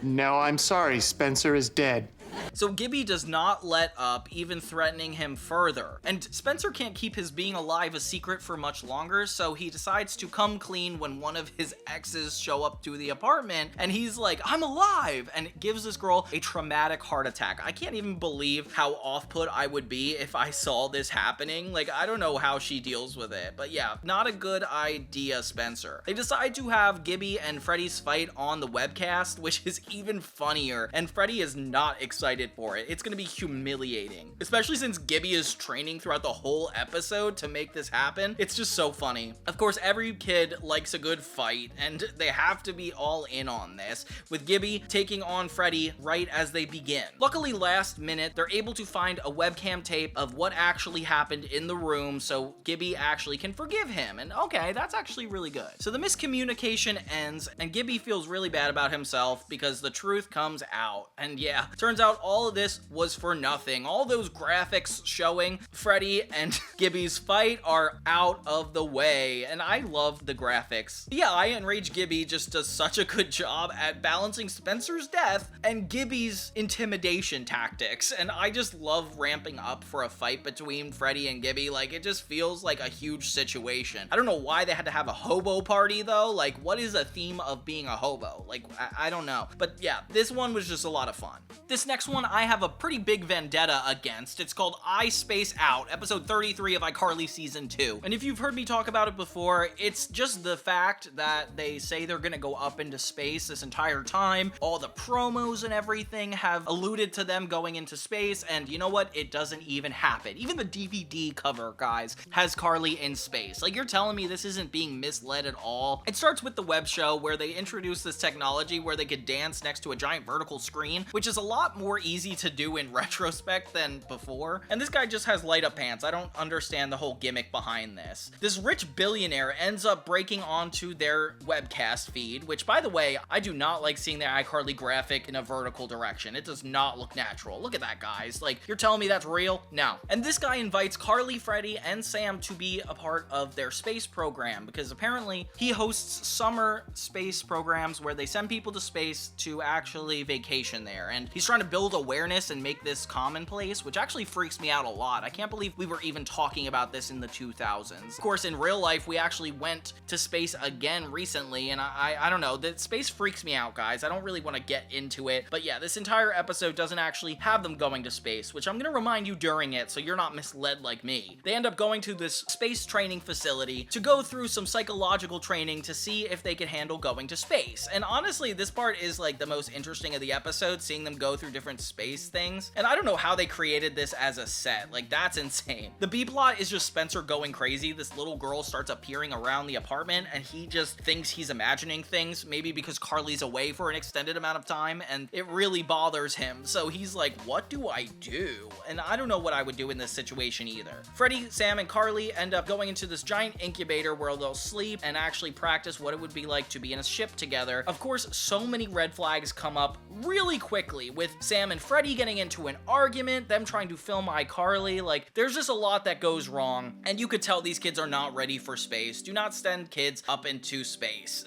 No, I'm sorry. Spencer is dead. So Gibby does not let up, even threatening him further. And Spencer can't keep his being alive a secret for much longer, so he decides to come clean when one of his exes show up to the apartment, and he's like, I'm alive! And it gives this girl a traumatic heart attack. I can't even believe how off-put I would be if I saw this happening. Like, I don't know how she deals with it, but yeah, not a good idea, Spencer. They decide to have Gibby and Freddy's fight on the webcast, which is even funnier, and Freddy is not excited for it. It's gonna be humiliating, especially since Gibby is training throughout the whole episode to make this happen. It's just so funny. Of course, every kid likes a good fight, and they have to be all in on this, with Gibby taking on Freddy right as they begin. Luckily, last minute, they're able to find a webcam tape of what actually happened in the room, so Gibby actually can forgive him, and okay, that's actually really good. So the miscommunication ends, and Gibby feels really bad about himself because the truth comes out, and yeah, turns out all of this was for nothing. All those graphics showing Freddy and Gibby's fight are out of the way, and I love the graphics. Yeah, iEnrage Gibby just does such a good job at balancing Spencer's death and Gibby's intimidation tactics, and I just love ramping up for a fight between Freddy and Gibby. Like, it just feels like a huge situation. I don't know why they had to have a hobo party though. Like, what is a theme of being a hobo? Like, I don't know. But yeah, this one was just a lot of fun. This next one one I have a pretty big vendetta against. It's called iSpace Out, episode 33 of iCarly season 2. And if you've heard me talk about it before, it's just the fact that they say they're gonna go up into space this entire time. All the promos and everything have alluded to them going into space, and you know what? It doesn't even happen. Even the DVD cover, guys, has Carly in space. Like, you're telling me this isn't being misled at all? It starts with the web show where they introduce this technology where they could dance next to a giant vertical screen, which is a lot more easy to do in retrospect than before. And this guy just has light up pants. I don't understand the whole gimmick behind this. This rich billionaire ends up breaking onto their webcast feed, which, by the way, I do not like seeing the iCarly graphic in a vertical direction. It does not look natural. Look at that, guys. Like, you're telling me that's real? No. And this guy invites Carly, Freddie, and Sam to be a part of their space program because apparently he hosts summer space programs where they send people to space to actually vacation there. And he's trying to build awareness and make this commonplace, which actually freaks me out a lot. I can't believe we were even talking about this in the 2000s. Of course, in real life, we actually went to space again recently, and I don't know, that space freaks me out, guys. I don't really want to get into it, but yeah, this entire episode doesn't actually have them going to space, which I'm gonna remind you during it so you're not misled like me. They end up going to this space training facility to go through some psychological training to see if they can handle going to space. And honestly, this part is like the most interesting of the episode, seeing them go through different space things. And I don't know how they created this as a set. Like, that's insane. The B plot is just Spencer going crazy. This little girl starts appearing around the apartment and he just thinks he's imagining things, maybe because Carly's away for an extended amount of time, and it really bothers him. So he's like, what do I do? And I don't know what I would do in this situation either. Freddie, Sam, and Carly end up going into this giant incubator where they'll sleep and actually practice what it would be like to be in a ship together. Of course, so many red flags come up really quickly, with Sam and Freddie getting into an argument, them trying to film iCarly. Like, there's just a lot that goes wrong, and you could tell these kids are not ready for space. Do not send kids up into space.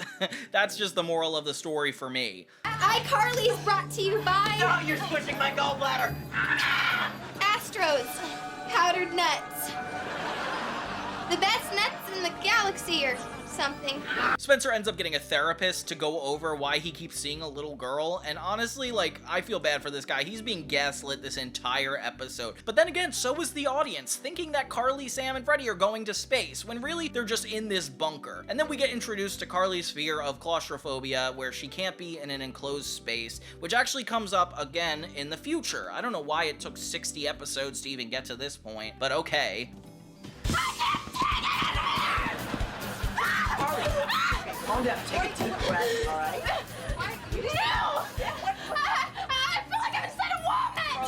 That's just the moral of the story for me. iCarly is brought to you by... No, you're squishing my gallbladder! Astros. Powdered nuts. The best nuts in the galaxy or something. Spencer ends up getting a therapist to go over why he keeps seeing a little girl, and honestly, like, I feel bad for this guy. He's being gaslit this entire episode. But then again, so is the audience, thinking that Carly, Sam, and Freddie are going to space, when really they're just in this bunker. And then we get introduced to Carly's fear of claustrophobia, where she can't be in an enclosed space, which actually comes up again in the future. I don't know why it took 60 episodes to even get to this point, but okay. Calm down, take a deep breath, all right?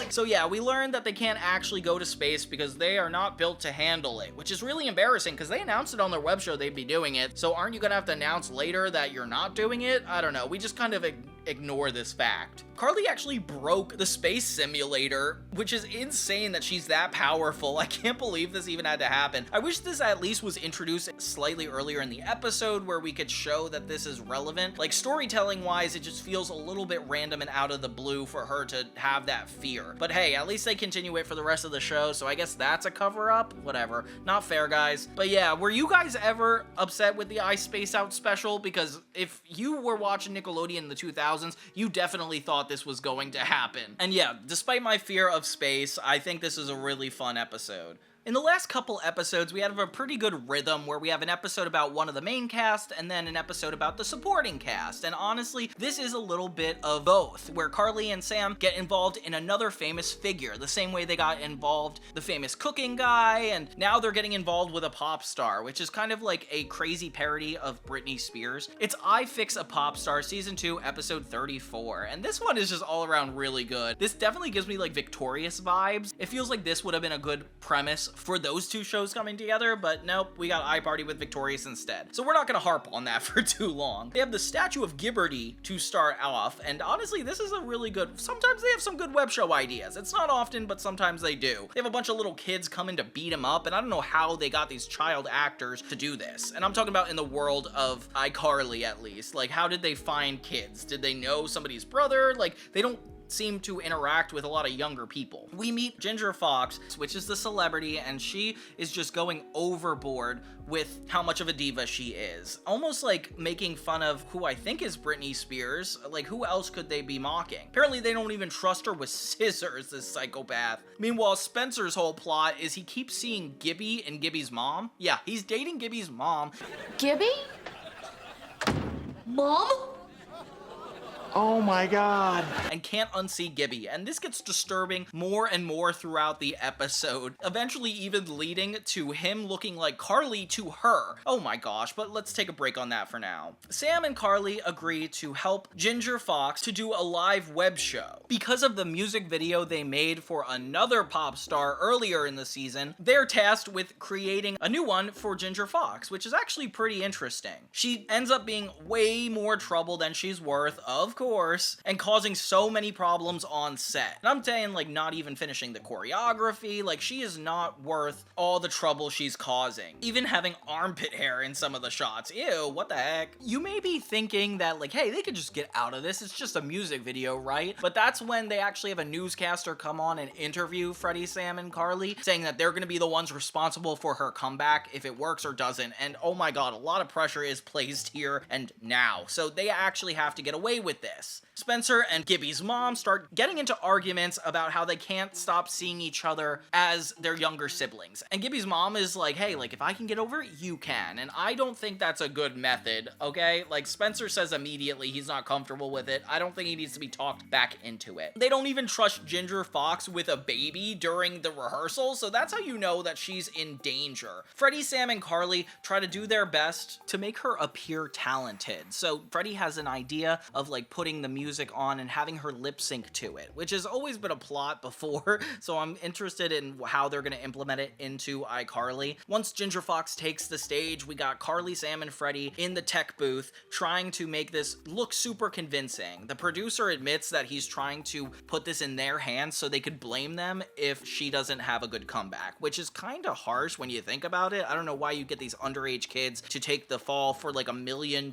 So yeah, we learned that they can't actually go to space because they are not built to handle it, which is really embarrassing because they announced it on their web show they'd be doing it. So aren't you gonna have to announce later that you're not doing it? I don't know. We just kind of ignore this fact. Carly actually broke the space simulator, which is insane that she's that powerful. I can't believe this even had to happen. I wish this at least was introduced slightly earlier in the episode where we could show that this is relevant. Like, storytelling wise, it just feels a little bit random and out of the blue for her to have that fear. But hey, at least they continue it for the rest of the show, so I guess that's a cover up. Whatever. Not fair, guys. But yeah, were you guys ever upset with the iSpace Out special? Because if you were watching Nickelodeon in the 2000s, you definitely thought this was going to happen. And yeah, despite my fear of space, I think this is a really fun episode. In the last couple episodes, we have a pretty good rhythm where we have an episode about one of the main cast and then an episode about the supporting cast. And honestly, this is a little bit of both, where Carly and Sam get involved in another famous figure, the same way they got involved the famous cooking guy, and now they're getting involved with a pop star, which is kind of like a crazy parody of Britney Spears. It's iFix a Pop Star Season 2, Episode 34, and this one is just all around really good. This definitely gives me like Victorious vibes. It feels like this would have been a good premise for those two shows coming together, but nope, we got iParty with Victorious instead. So we're not gonna harp on that for too long. They have the Statue of Gibberty to start off, and honestly, this is a really good, sometimes they have some good web show ideas. It's not often, but sometimes they do. They have a bunch of little kids coming to beat him up, and I don't know how they got these child actors to do this. And I'm talking about in the world of iCarly, at least. Like, how did they find kids? Did they know somebody's brother? Like, they don't seem to interact with a lot of younger people. We meet Ginger Fox, which is the celebrity, and she is just going overboard with how much of a diva she is. Almost like making fun of who I think is Britney Spears. Like, who else could they be mocking? Apparently they don't even trust her with scissors, this psychopath. Meanwhile, Spencer's whole plot is he keeps seeing Gibby and Gibby's mom. Yeah, he's dating Gibby's mom. Gibby? Mom? Oh my God. And can't unsee Gibby, and this gets disturbing more and more throughout the episode, eventually even leading to him looking like Carly to her. Oh my gosh, but let's take a break on that for now. Sam and Carly agree to help Ginger Fox to do a live web show. Because of the music video they made for another pop star earlier in the season, they're tasked with creating a new one for Ginger Fox, which is actually pretty interesting. She ends up being way more trouble than she's worth, of course, and causing so many problems on set. And I'm saying, like, not even finishing the choreography, like, she is not worth all the trouble she's causing. Even having armpit hair in some of the shots. Ew, what the heck? You may be thinking that, like, hey, they could just get out of this, it's just a music video, right? But that's when they actually have a newscaster come on and interview Freddie, Sam, and Carly, saying that they're gonna be the ones responsible for her comeback if it works or doesn't. And oh my god, a lot of pressure is placed here and now. So they actually have to get away with this. Spencer and Gibby's mom start getting into arguments about how they can't stop seeing each other as their younger siblings. And Gibby's mom is like, hey, like, if I can get over it, you can. And I don't think that's a good method, okay? Like, Spencer says immediately he's not comfortable with it. I don't think he needs to be talked back into it. They don't even trust Ginger Fox with a baby during the rehearsal, so that's how you know that she's in danger. Freddie, Sam, and Carly try to do their best to make her appear talented. So Freddie has an idea of, like, putting the music on and having her lip sync to it, which has always been a plot before, so I'm interested in how they're going to implement it into iCarly. Once Ginger Fox takes the stage, we got Carly, Sam, and Freddie in the tech booth trying to make this look super convincing. The producer admits that he's trying to put this in their hands so they could blame them if she doesn't have a good comeback, which is kind of harsh when you think about it. I don't know why you get these underage kids to take the fall for like $1 million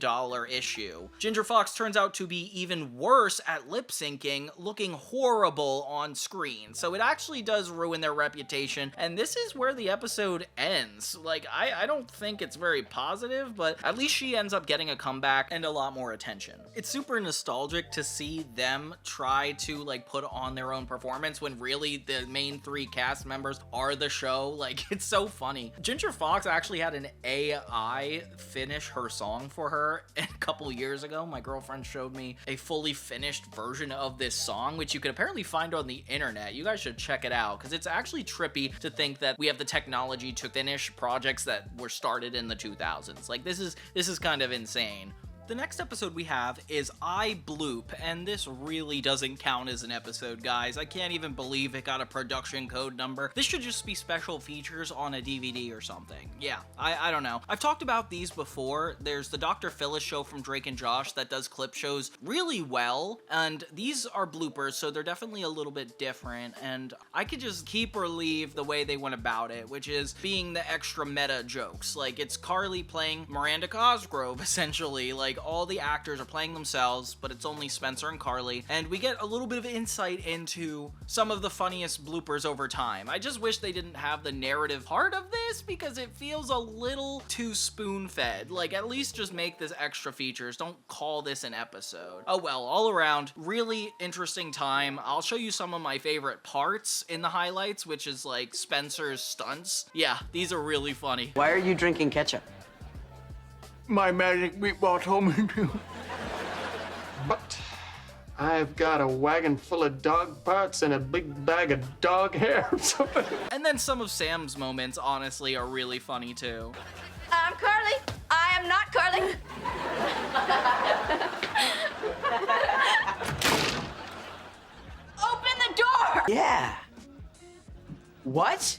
issue. Ginger Fox turns out to be even worse at lip syncing, looking horrible on screen. So it actually does ruin their reputation, and this is where the episode ends. Like, I don't think it's very positive, but at least she ends up getting a comeback and a lot more attention. It's super nostalgic to see them try to, like, put on their own performance when really the main three cast members are the show. Like, it's so funny. Ginger Fox actually had an AI finish her song for her a couple years ago. My girlfriend showed me a fully finished version of this song, which you can apparently find on the internet. You guys should check it out, because it's actually trippy to think that we have the technology to finish projects that were started in the 2000s. Like, this is kind of insane. The next episode we have is iBloop, and this really doesn't count as an episode, guys. I can't even believe it got a production code number. This should just be special features on a DVD or something. Yeah, I don't know. I've talked about these before. There's the Dr. Phyllis show from Drake and Josh that does clip shows really well, and these are bloopers, so they're definitely a little bit different, and I could just keep or leave the way they went about it, which is being the extra meta jokes. Like, it's Carly playing Miranda Cosgrove, essentially. Like, all the actors are playing themselves, but it's only Spencer and Carly, and we get a little bit of insight into some of the funniest bloopers over time. I just wish they didn't have the narrative part of this, because it feels a little too spoon-fed. Like, at least just make this extra features. Don't call this an episode. Oh well, all around, really interesting time. I'll show you some of my favorite parts in the highlights, which is like Spencer's stunts. Yeah, these are really funny. Why are you drinking ketchup? My magic meatball told me to. But I've got a wagon full of dog parts and a big bag of dog hair or something. And then some of Sam's moments, honestly, are really funny too. I'm Carly. I am not Carly. Open the door! Yeah. What?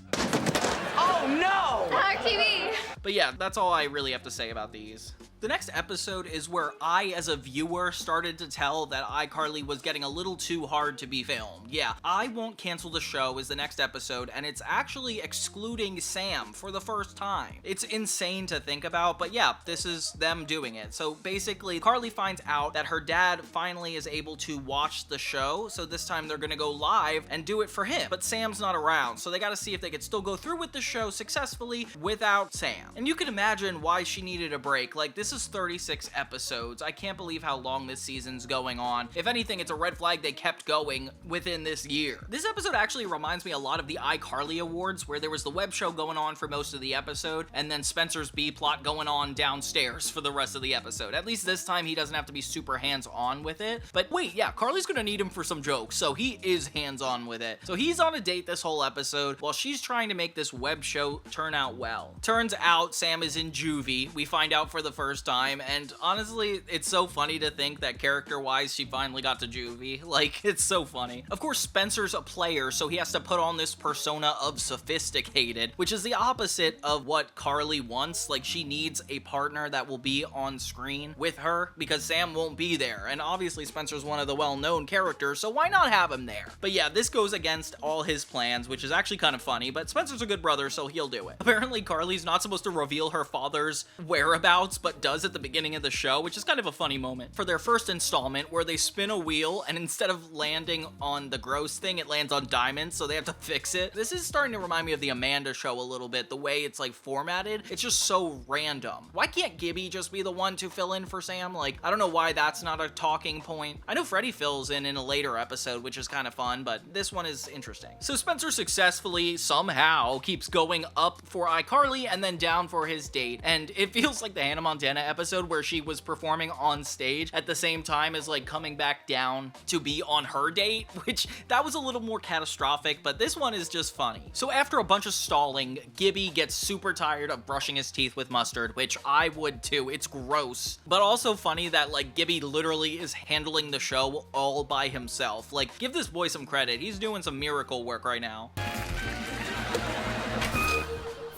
Oh no! Our TV. But yeah, that's all I really have to say about these. The next episode is where I, as a viewer, started to tell that iCarly was getting a little too hard to be filmed. Yeah, iWon't Cancel the Show is the next episode, and it's actually excluding Sam for the first time. It's insane to think about, but yeah, this is them doing it. So basically, Carly finds out that her dad finally is able to watch the show, so this time they're gonna go live and do it for him. But Sam's not around, so they gotta see if they could still go through with the show successfully without Sam. And you can imagine why she needed a break. Like, this is 36 episodes. I can't believe how long this season's going on. If anything, it's a red flag they kept going within this year. This episode actually reminds me a lot of the iCarly Awards, where there was the web show going on for most of the episode, and then Spencer's B-plot going on downstairs for the rest of the episode. At least this time he doesn't have to be super hands-on with it. But wait, yeah, Carly's gonna need him for some jokes, so he is hands-on with it. So he's on a date this whole episode while she's trying to make this web show turn out well. Turns out Sam is in juvie. We find out for the first time, and honestly, it's so funny to think that character-wise she finally got to juvie. Like, it's so funny. Of course, Spencer's a player, so he has to put on this persona of sophisticated, which is the opposite of what Carly wants. Like, she needs a partner that will be on screen with her because Sam won't be there, and obviously Spencer's one of the well-known characters, so why not have him there? But yeah, this goes against all his plans, which is actually kind of funny, but Spencer's a good brother, so he'll do it. Apparently, Carly's not supposed to reveal her father's whereabouts, but does at the beginning of the show, which is kind of a funny moment. For their first installment, where they spin a wheel, and instead of landing on the gross thing, it lands on diamonds, so they have to fix it. This is starting to remind me of the Amanda Show a little bit, the way it's like formatted. It's just so random. Why can't Gibby just be the one to fill in for Sam? Like, I don't know why that's not a talking point. I know Freddie fills in a later episode, which is kind of fun, but this one is interesting. So Spencer successfully, somehow, keeps going up for iCarly and then down for his date, and it feels like the Hannah Montana episode where she was performing on stage at the same time as like coming back down to be on her date, which that was a little more catastrophic, but this one is just funny. So after a bunch of stalling, Gibby gets super tired of brushing his teeth with mustard, which I would too. It's gross, but also funny that like Gibby literally is handling the show all by himself. Like, give this boy some credit. He's doing some miracle work right now.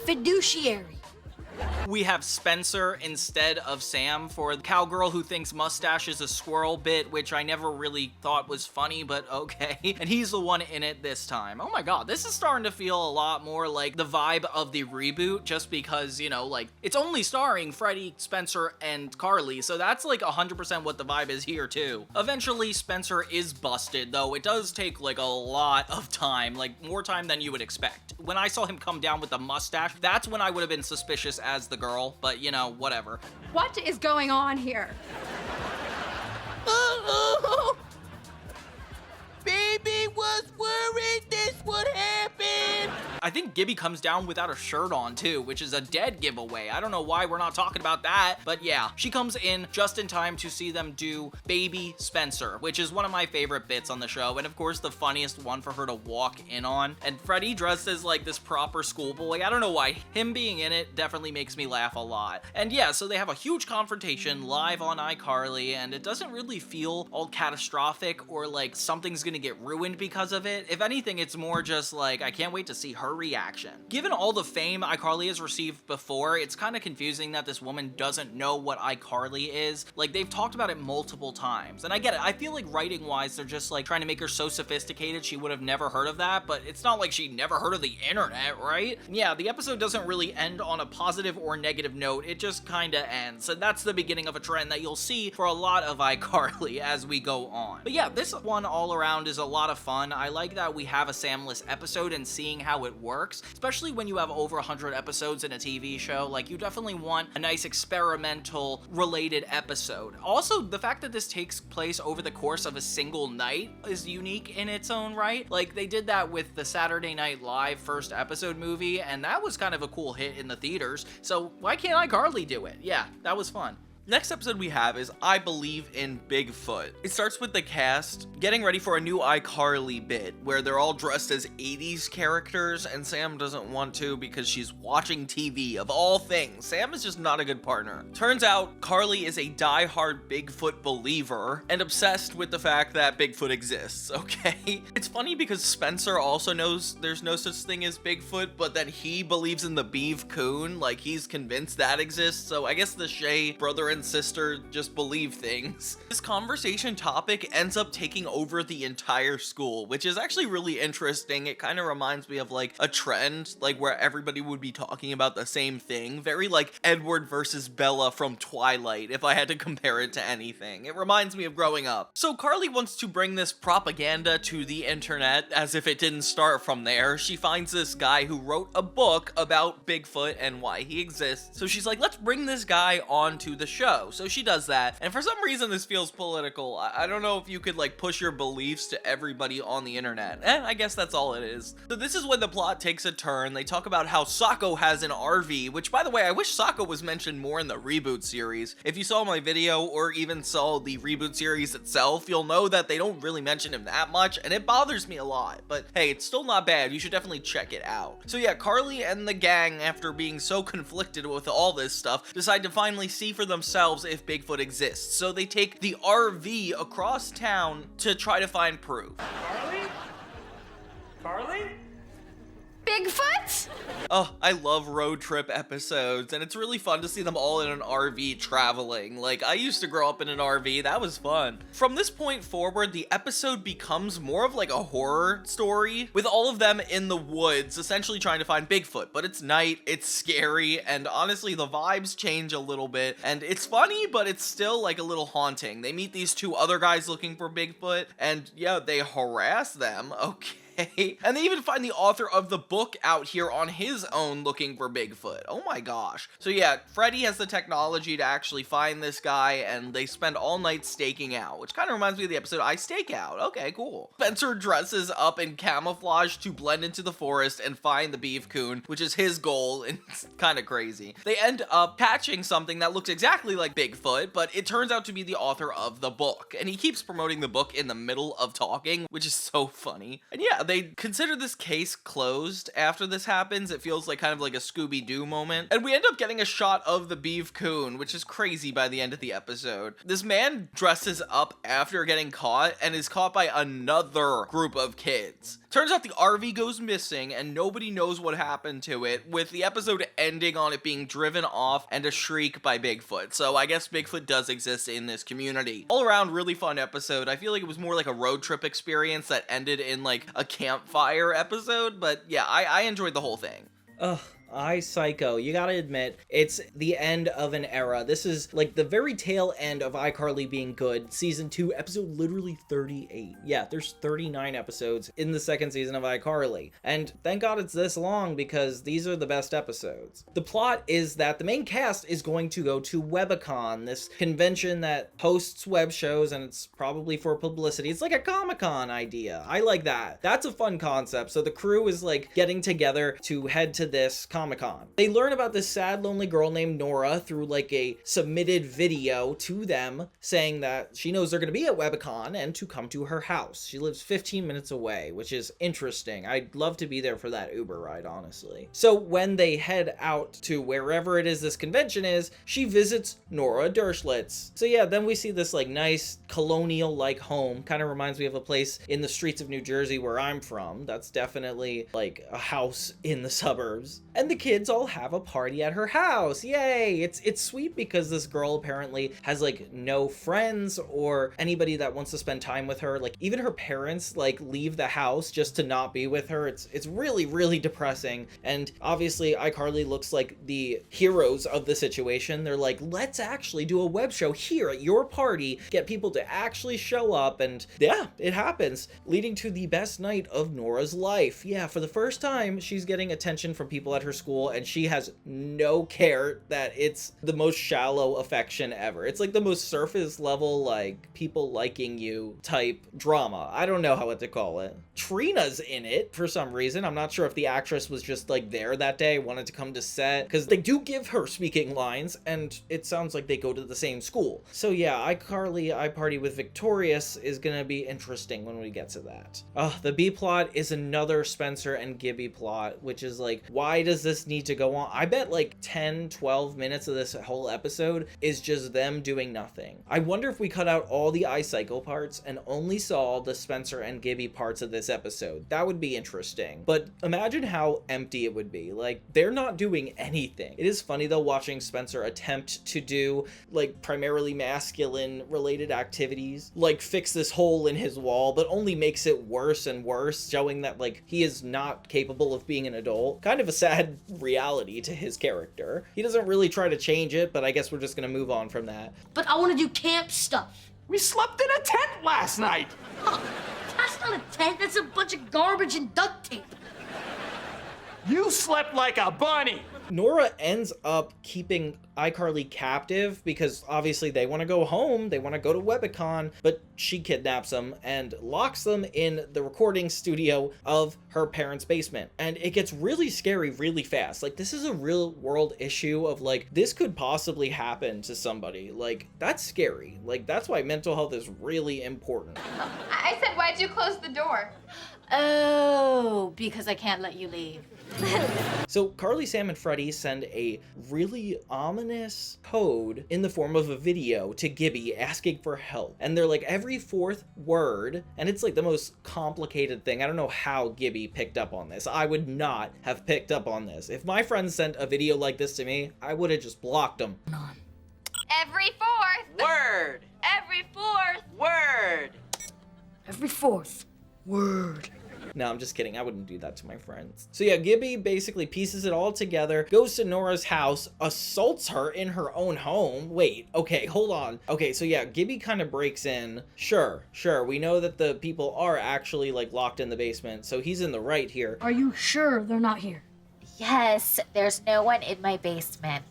Fiduciary. We have Spencer instead of Sam for the cowgirl who thinks mustache is a squirrel bit, which I never really thought was funny, but okay. And he's the one in it this time. Oh my god, this is starting to feel a lot more like the vibe of the reboot, just because, you know, like, it's only starring Freddie, Spencer, and Carly, so that's like 100% what the vibe is here too. Eventually, Spencer is busted, though it does take like a lot of time, like more time than you would expect. When I saw him come down with the mustache, that's when I would have been suspicious as the girl, but you know, whatever. What is going on here? Baby was worried this would happen. I think Gibby comes down without a shirt on too, which is a dead giveaway. I don't know why we're not talking about that, but yeah. She comes in just in time to see them do Baby Spencer, which is one of my favorite bits on the show, and of course the funniest one for her to walk in on. And Freddie dressed as like this proper schoolboy. I don't know why. Him being in it definitely makes me laugh a lot. And yeah, so they have a huge confrontation live on iCarly, and it doesn't really feel all catastrophic or like something's gonna get ruined because of it. If anything, it's more just like, I can't wait to see her reaction. Given all the fame iCarly has received before, it's kind of confusing that this woman doesn't know what iCarly is. Like, they've talked about it multiple times, and I get it. I feel like writing wise, they're just like trying to make her so sophisticated she would have never heard of that, but it's not like she never heard of the internet, right? Yeah, the episode doesn't really end on a positive or negative note. It just kind of ends, and that's the beginning of a trend that you'll see for a lot of iCarly as we go on. But yeah, this one all around is a lot of fun. I like that we have a Samless episode and seeing how it works, especially when you have over 100 episodes in a TV show. Like, you definitely want a nice experimental related episode. Also, the fact that this takes place over the course of a single night is unique in its own right. Like, they did that with the Saturday Night Live first episode movie, and that was kind of a cool hit in the theaters, so why can't iCarly do it? Yeah, that was fun. Next episode we have is I Believe in Bigfoot. It starts with the cast getting ready for a new iCarly bit where they're all dressed as 80s characters, and Sam doesn't want to because she's watching TV of all things. Sam is just not a good partner. Turns out Carly is a die-hard Bigfoot believer and obsessed with the fact that Bigfoot exists, okay? It's funny because Spencer also knows there's no such thing as Bigfoot, but then he believes in the Beeve Coon, like he's convinced that exists, so I guess the Shay brother and sister just believe things. This conversation topic ends up taking over the entire school, which is actually really interesting. It kind of reminds me of like a trend, like where everybody would be talking about the same thing. Very like Edward versus Bella from Twilight, if I had to compare it to anything. It reminds me of growing up. So Carly wants to bring this propaganda to the internet, as if it didn't start from there. She finds this guy who wrote a book about Bigfoot and why he exists. So she's like, let's bring this guy onto the show. So she does that. And for some reason, this feels political. I don't know if you could like push your beliefs to everybody on the internet. I guess that's all it is. So this is when the plot takes a turn. They talk about how Psycho has an RV, which by the way, I wish Psycho was mentioned more in the reboot series. If you saw my video or even saw the reboot series itself, you'll know that they don't really mention him that much, and it bothers me a lot. But hey, it's still not bad. You should definitely check it out. So yeah, Carly and the gang, after being so conflicted with all this stuff, decide to finally see for themselves if Bigfoot exists. So they take the RV across town to try to find proof. Carly? Carly? Bigfoot? Oh, I love road trip episodes, and it's really fun to see them all in an RV traveling. Like, I used to grow up in an RV, that was fun. From this point forward, the episode becomes more of like a horror story, with all of them in the woods, essentially trying to find Bigfoot. But it's night, it's scary, and honestly, the vibes change a little bit, and it's funny, but it's still like a little haunting. They meet these two other guys looking for Bigfoot, and yeah, they harass them, okay. And they even find the author of the book out here on his own looking for Bigfoot. Oh my gosh. So yeah, Freddy has the technology to actually find this guy, and they spend all night staking out, which kind of reminds me of the episode I Stake Out. Okay, cool. Spencer dresses up in camouflage to blend into the forest and find the beef coon, which is his goal, and it's kind of crazy. They end up catching something that looks exactly like Bigfoot, but it turns out to be the author of the book, and he keeps promoting the book in the middle of talking, which is so funny. And yeah, they consider this case closed after this happens. It feels like kind of like a Scooby-Doo moment. And we end up getting a shot of the beef coon, which is crazy by the end of the episode. This man dresses up after getting caught and is caught by another group of kids. Turns out the RV goes missing and nobody knows what happened to it, with the episode ending on it being driven off and a shriek by Bigfoot. So I guess Bigfoot does exist in this community. All around, really fun episode. I feel like it was more like a road trip experience that ended in like a campfire episode, but yeah, I enjoyed the whole thing. Ugh. iPsycho, you gotta admit, it's the end of an era. This is like the very tail end of iCarly being good. Season 2, episode literally 38. Yeah, there's 39 episodes in the second season of iCarly. And thank God it's this long, because these are the best episodes. The plot is that the main cast is going to go to Webicon, this convention that hosts web shows, and it's probably for publicity. It's like a Comic-Con idea. I like that. That's a fun concept. So the crew is like getting together to head to this Comic-Con. They learn about this sad, lonely girl named Nora through like a submitted video to them saying that she knows they're going to be at Webicon and to come to her house. She lives 15 minutes away, which is interesting. I'd love to be there for that Uber ride, honestly. So when they head out to wherever it is this convention is, she visits Nora Dershowitz. So yeah, then we see this like nice colonial-like home. Kind of reminds me of a place in the streets of New Jersey where I'm from. That's definitely like a house in the suburbs. And the kids all have a party at her house. Yay! It's sweet because this girl apparently has like no friends or anybody that wants to spend time with her. Like even her parents like leave the house just to not be with her. It's really, really depressing. And obviously iCarly looks like the heroes of the situation. They're like, let's actually do a web show here at your party, get people to actually show up, and yeah, it happens, leading to the best night of Nora's life. Yeah, for the first time, she's getting attention from people at her school, and she has no care that it's the most shallow affection ever. It's like the most surface level, like, people liking you type drama. I don't know what to call it. Trina's in it for some reason. I'm not sure if the actress was just like there that day, wanted to come to set, because they do give her speaking lines, and it sounds like they go to the same school. So yeah, iCarly, iParty with Victorious is gonna be interesting when we get to that. The B plot is another Spencer and Gibby plot, which is like, why does this this need to go on? I bet like 10, 12 minutes of this whole episode is just them doing nothing. I wonder if we cut out all the iPsycho parts and only saw the Spencer and Gibby parts of this episode. That would be interesting. But imagine how empty it would be. Like, they're not doing anything. It is funny though watching Spencer attempt to do like primarily masculine related activities, like fix this hole in his wall, but only makes it worse and worse, showing that like he is not capable of being an adult. Kind of a sad reality to his character. He doesn't really try to change it, but I guess we're just gonna move on from that. But I want to do camp stuff. We slept in a tent last night. Huh, that's not a tent. That's a bunch of garbage and duct tape. You slept like a bunny. Nora ends up keeping iCarly captive because obviously they want to go home, they want to go to Webicon, but she kidnaps them and locks them in the recording studio of her parents' basement. And it gets really scary really fast. Like, this is a real world issue of like, this could possibly happen to somebody. Like, that's scary. Like, that's why mental health is really important. I said, why'd you close the door? Oh, because I can't let you leave. So Carly, Sam, and Freddy send a really ominous code in the form of a video to Gibby asking for help. And they're like every fourth word, and it's like the most complicated thing. I don't know how Gibby picked up on this. I would not have picked up on this. If my friend sent a video like this to me, I would have just blocked them. Every fourth. Word. Every fourth. Word. Every fourth word. No, I'm just kidding. I wouldn't do that to my friends. So yeah, Gibby basically pieces it all together, goes to Nora's house, assaults her in her own home. Wait, okay, hold on. Okay, so yeah, Gibby kind of breaks in. Sure, we know that the people are actually like locked in the basement, so he's in the right here. Are you sure they're not here? Yes, there's no one in my basement.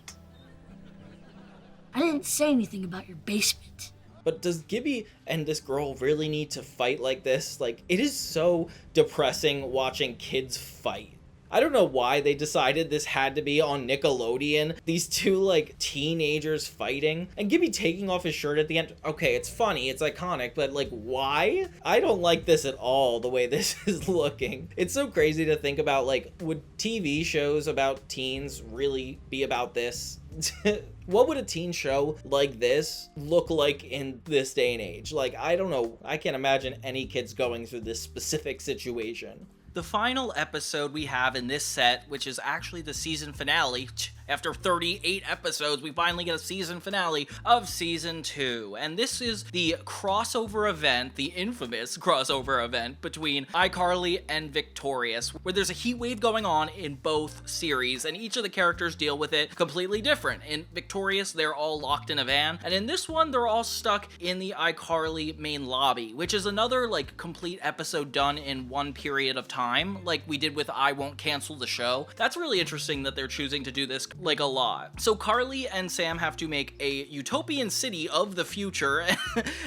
I didn't say anything about your basement. But does Gibby and this girl really need to fight like this? Like, it is so depressing watching kids fight. I don't know why they decided this had to be on Nickelodeon. These two, like, teenagers fighting. And Gibby taking off his shirt at the end. Okay, it's funny, it's iconic, but, like, why? I don't like this at all, the way this is looking. It's so crazy to think about, like, would TV shows about teens really be about this? What would a teen show like this look like in this day and age? Like, I don't know. I can't imagine any kids going through this specific situation. The final episode we have in this set, which is actually the season finale, after 38 episodes, we finally get a season finale of season 2. And this is the crossover event, the infamous crossover event between iCarly and Victorious, where there's a heat wave going on in both series, and each of the characters deal with it completely different. In Victorious, they're all locked in a van, and in this one, they're all stuck in the iCarly main lobby, which is another, like, complete episode done in one period of time, like we did with I Won't Cancel the Show. That's really interesting that they're choosing to do this like a lot. So Carly and Sam have to make a utopian city of the future,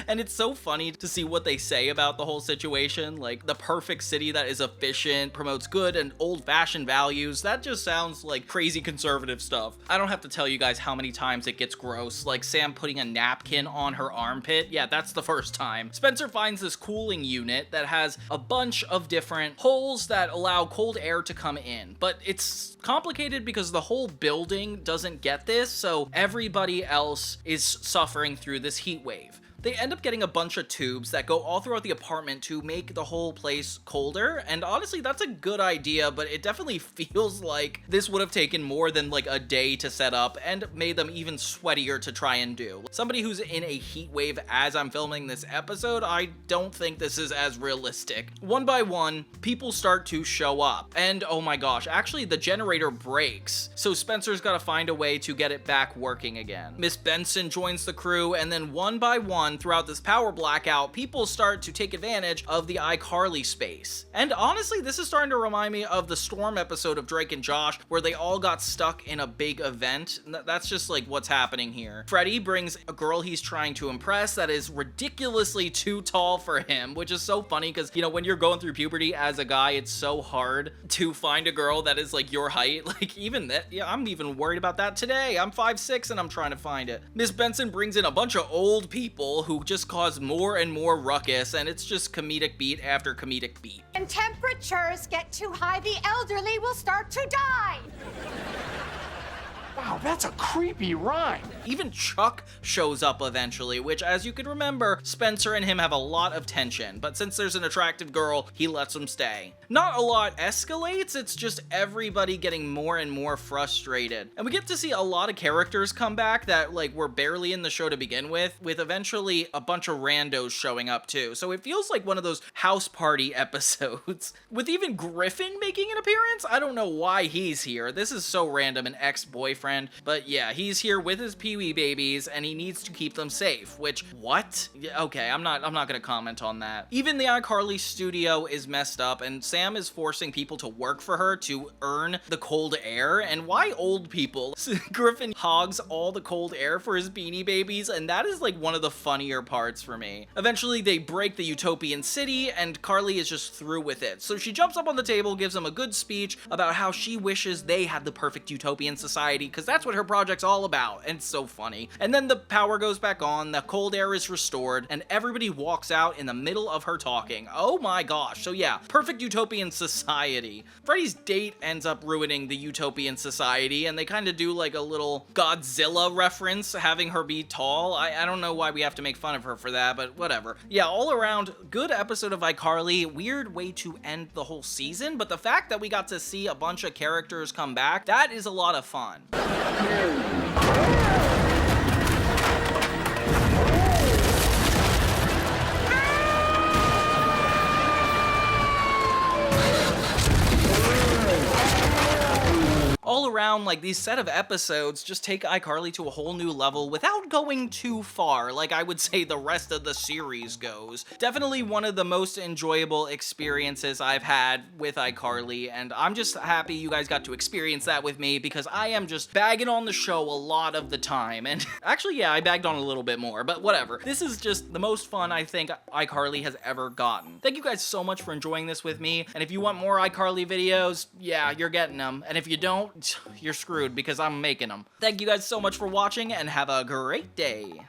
and it's so funny to see what they say about the whole situation, like the perfect city that is efficient, promotes good and old-fashioned values. That just sounds like crazy conservative stuff. I don't have to tell you guys how many times it gets gross, like Sam putting a napkin on her armpit. Yeah, that's the first time. Spencer finds this cooling unit that has a bunch of different holes that allow cold air to come in, but it's complicated because the whole building doesn't get this, so everybody else is suffering through this heat wave. They end up getting a bunch of tubes that go all throughout the apartment to make the whole place colder, and honestly, that's a good idea, but it definitely feels like this would have taken more than like a day to set up and made them even sweatier to try and do. Somebody who's in a heat wave as I'm filming this episode, I don't think this is as realistic. One by one, people start to show up, and oh my gosh, actually the generator breaks, so Spencer's gotta find a way to get it back working again. Miss Benson joins the crew, and then one by one, throughout this power blackout, people start to take advantage of the iCarly space. And honestly, this is starting to remind me of the Storm episode of Drake and Josh, where they all got stuck in a big event. That's just like what's happening here. Freddy brings a girl he's trying to impress that is ridiculously too tall for him, which is so funny because, you know, when you're going through puberty as a guy, it's so hard to find a girl that is like your height. Like even that, yeah, I'm even worried about that today. I'm 5'6" and I'm trying to find it. Miss Benson brings in a bunch of old people who just cause more and more ruckus, and it's just comedic beat after comedic beat. When temperatures get too high, the elderly will start to die. Wow, that's a creepy rhyme. Even Chuck shows up eventually, which, as you can remember, Spencer and him have a lot of tension, but since there's an attractive girl, he lets him stay. Not a lot escalates, it's just everybody getting more and more frustrated. And we get to see a lot of characters come back that, like, were barely in the show to begin with eventually a bunch of randos showing up too. So it feels like one of those house party episodes. With even Griffin making an appearance? I don't know why he's here. This is so random, an ex-boyfriend. But yeah, he's here with his Pee-wee babies and he needs to keep them safe, which, what? Yeah, okay, I'm not gonna comment on that. Even the iCarly studio is messed up and Sam is forcing people to work for her to earn the cold air. And why old people? Griffin hogs all the cold air for his beanie babies, and that is like one of the funnier parts for me. Eventually they break the utopian city and Carly is just through with it. So she jumps up on the table, gives them a good speech about how she wishes they had the perfect utopian society, because that's what her project's all about, and it's so funny. And then the power goes back on, the cold air is restored, and everybody walks out in the middle of her talking. Oh my gosh. So yeah, perfect utopian society. Freddy's date ends up ruining the utopian society, and they kind of do like a little Godzilla reference, having her be tall. I don't know why we have to make fun of her for that, but whatever. Yeah, all around, good episode of iCarly. Weird way to end the whole season, but the fact that we got to see a bunch of characters come back, that is a lot of fun. All around, like, these set of episodes just take iCarly to a whole new level without going too far, like I would say the rest of the series goes. Definitely one of the most enjoyable experiences I've had with iCarly, and I'm just happy you guys got to experience that with me, because I am just bagging on the show a lot of the time, and actually, yeah, I bagged on a little bit more, but whatever. This is just the most fun I think iCarly has ever gotten. Thank you guys so much for enjoying this with me, and if you want more iCarly videos, yeah, you're getting them, and if you don't, you're screwed because I'm making them. Thank you guys so much for watching and have a great day.